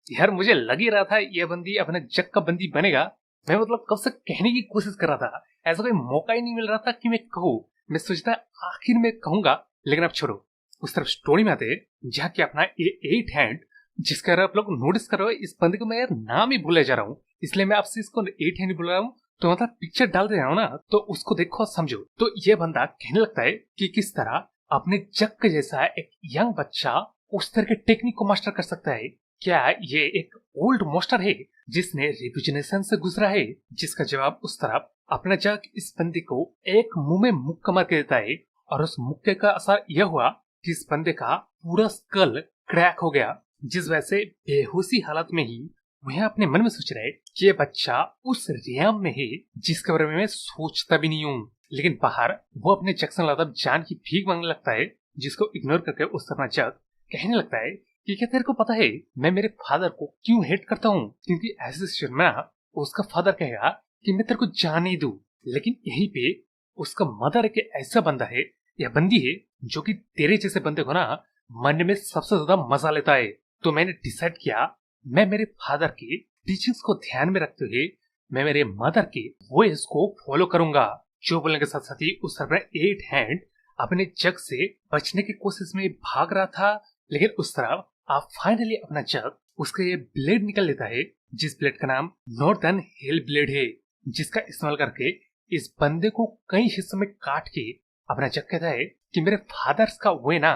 यार मुझे लग ही रहा था ये बंदी अपने जग का बंदी बनेगा। मैं मतलब कब से कहने की कोशिश कर रहा था, ऐसा कोई मौका ही नहीं मिल रहा था कि मैं कहूँ। मैं सोचता आखिर में कहूंगा, लेकिन अब छोड़ो। उस तरफ स्टोरी में आते जहाँ की अपना ये एट हैंड, जिसका आप लोग नोटिस कर रहे हो इस बंदे को मैं यार नाम ही भूले जा रहा हूँ, इसलिए मैं आपसे इसको एट हैंड बोल रहा हूँ। तो मतलब पिक्चर डाल दे रहा हूँ ना, तो उसको देखो समझो। तो ये बंदा कहने लगता है कि किस तरह अपने जग के जैसा एक यंग बच्चा उस तरह के टेक्निक को मास्टर कर सकता है। क्या ये एक ओल्ड मास्टर है जिसने रिविजनेशन से गुजरा है? जिसका जवाब उस तरफ अपना जग इस बंदे को एक मुंह में मुक्का मार के देता है, और उस मुक्के का असर यह हुआ कि इस बंदे का पूरा स्कल क्रैक हो गया, जिस वजह से बेहोशी हालत में ही वह अपने मन में सोच रहा है कि ये बच्चा उस रियाम में है जिसके बारे में मैं सोचता भी नहीं हूँ। लेकिन बाहर वो अपने जैक्सन लादब जान की भीख मांगने लगता है, जिसको इग्नोर करके उस अपना जग कहने लगता है कि क्या तेरे को पता है मैं मेरे फादर को क्यों हेट करता हूँ? क्योंकि ऐसे सिचुएशन में उसका फादर कहेगा कि मैं तेरे को जान ही दूं, लेकिन यहीं पे उसका मदर एक ऐसा बंदा है या बंदी है जो कि तेरे जैसे बंदे को ना मन में सबसे ज्यादा मजा लेता है। तो मैंने डिसाइड किया मैं मेरे फादर के टीचिंग्स को ध्यान में रखते हुए मैं मेरे मदर के वॉइस को फॉलो करूंगा। जो बोलने के साथ साथ ही उस तरफ एट हैंड अपने जग से बचने की कोशिश में भाग रहा था, लेकिन उस तरफ आप फाइनली अपना जग उसका ये ब्लेड निकल लेता है, जिस ब्लेड का नाम नॉर्दर्न हेल ब्लेड है, जिसका इस्तेमाल करके इस बंदे को कई हिस्सों में काट के अपना जग कहता है कि मेरे फादर्स का वे ना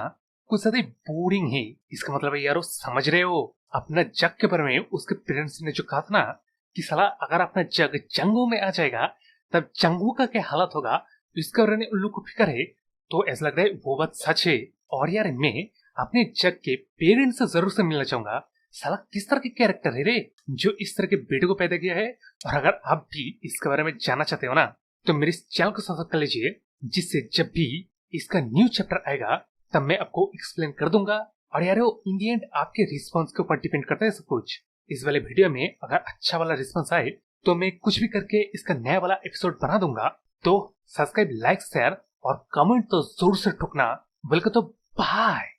कुछ ज्यादा बोरिंग है। इसका मतलब है यारो समझ रहे हो, अपना जग के बारे में उसके पेरेंट्स ने जो कहा था ना कि साला अगर अपना जग जंगों में आ जाएगा तब जंगों का क्या हालत होगा, तो इसके बारे में उन लोग को फिक्र है। तो ऐसा लग रहा है वो बात सच है। और यार मैं अपने जग के पेरेंट्स से जरूर से मिलना चाहूंगा। साला किस तरह के कैरेक्टर है रे जो इस तरह के बेटे को पैदा किया है। और अगर आप भी इसके बारे में जानना चाहते हो ना, तो मेरे इस चैनल को सब्सक्राइब कर लीजिए, जिससे जब भी इसका न्यू चैप्टर आएगा तब मैं आपको एक्सप्लेन कर दूंगा। और यार इन दी एंड आपके रिस्पॉन्स के ऊपर डिपेंड करता है सब कुछ। इस वाले वीडियो में अगर अच्छा वाला रिस्पॉन्स आए तो मैं कुछ भी करके इसका नया वाला एपिसोड बना दूंगा। तो सब्सक्राइब, लाइक, शेयर और कमेंट तो जरूर से ठोकना। बोल के तो बाय।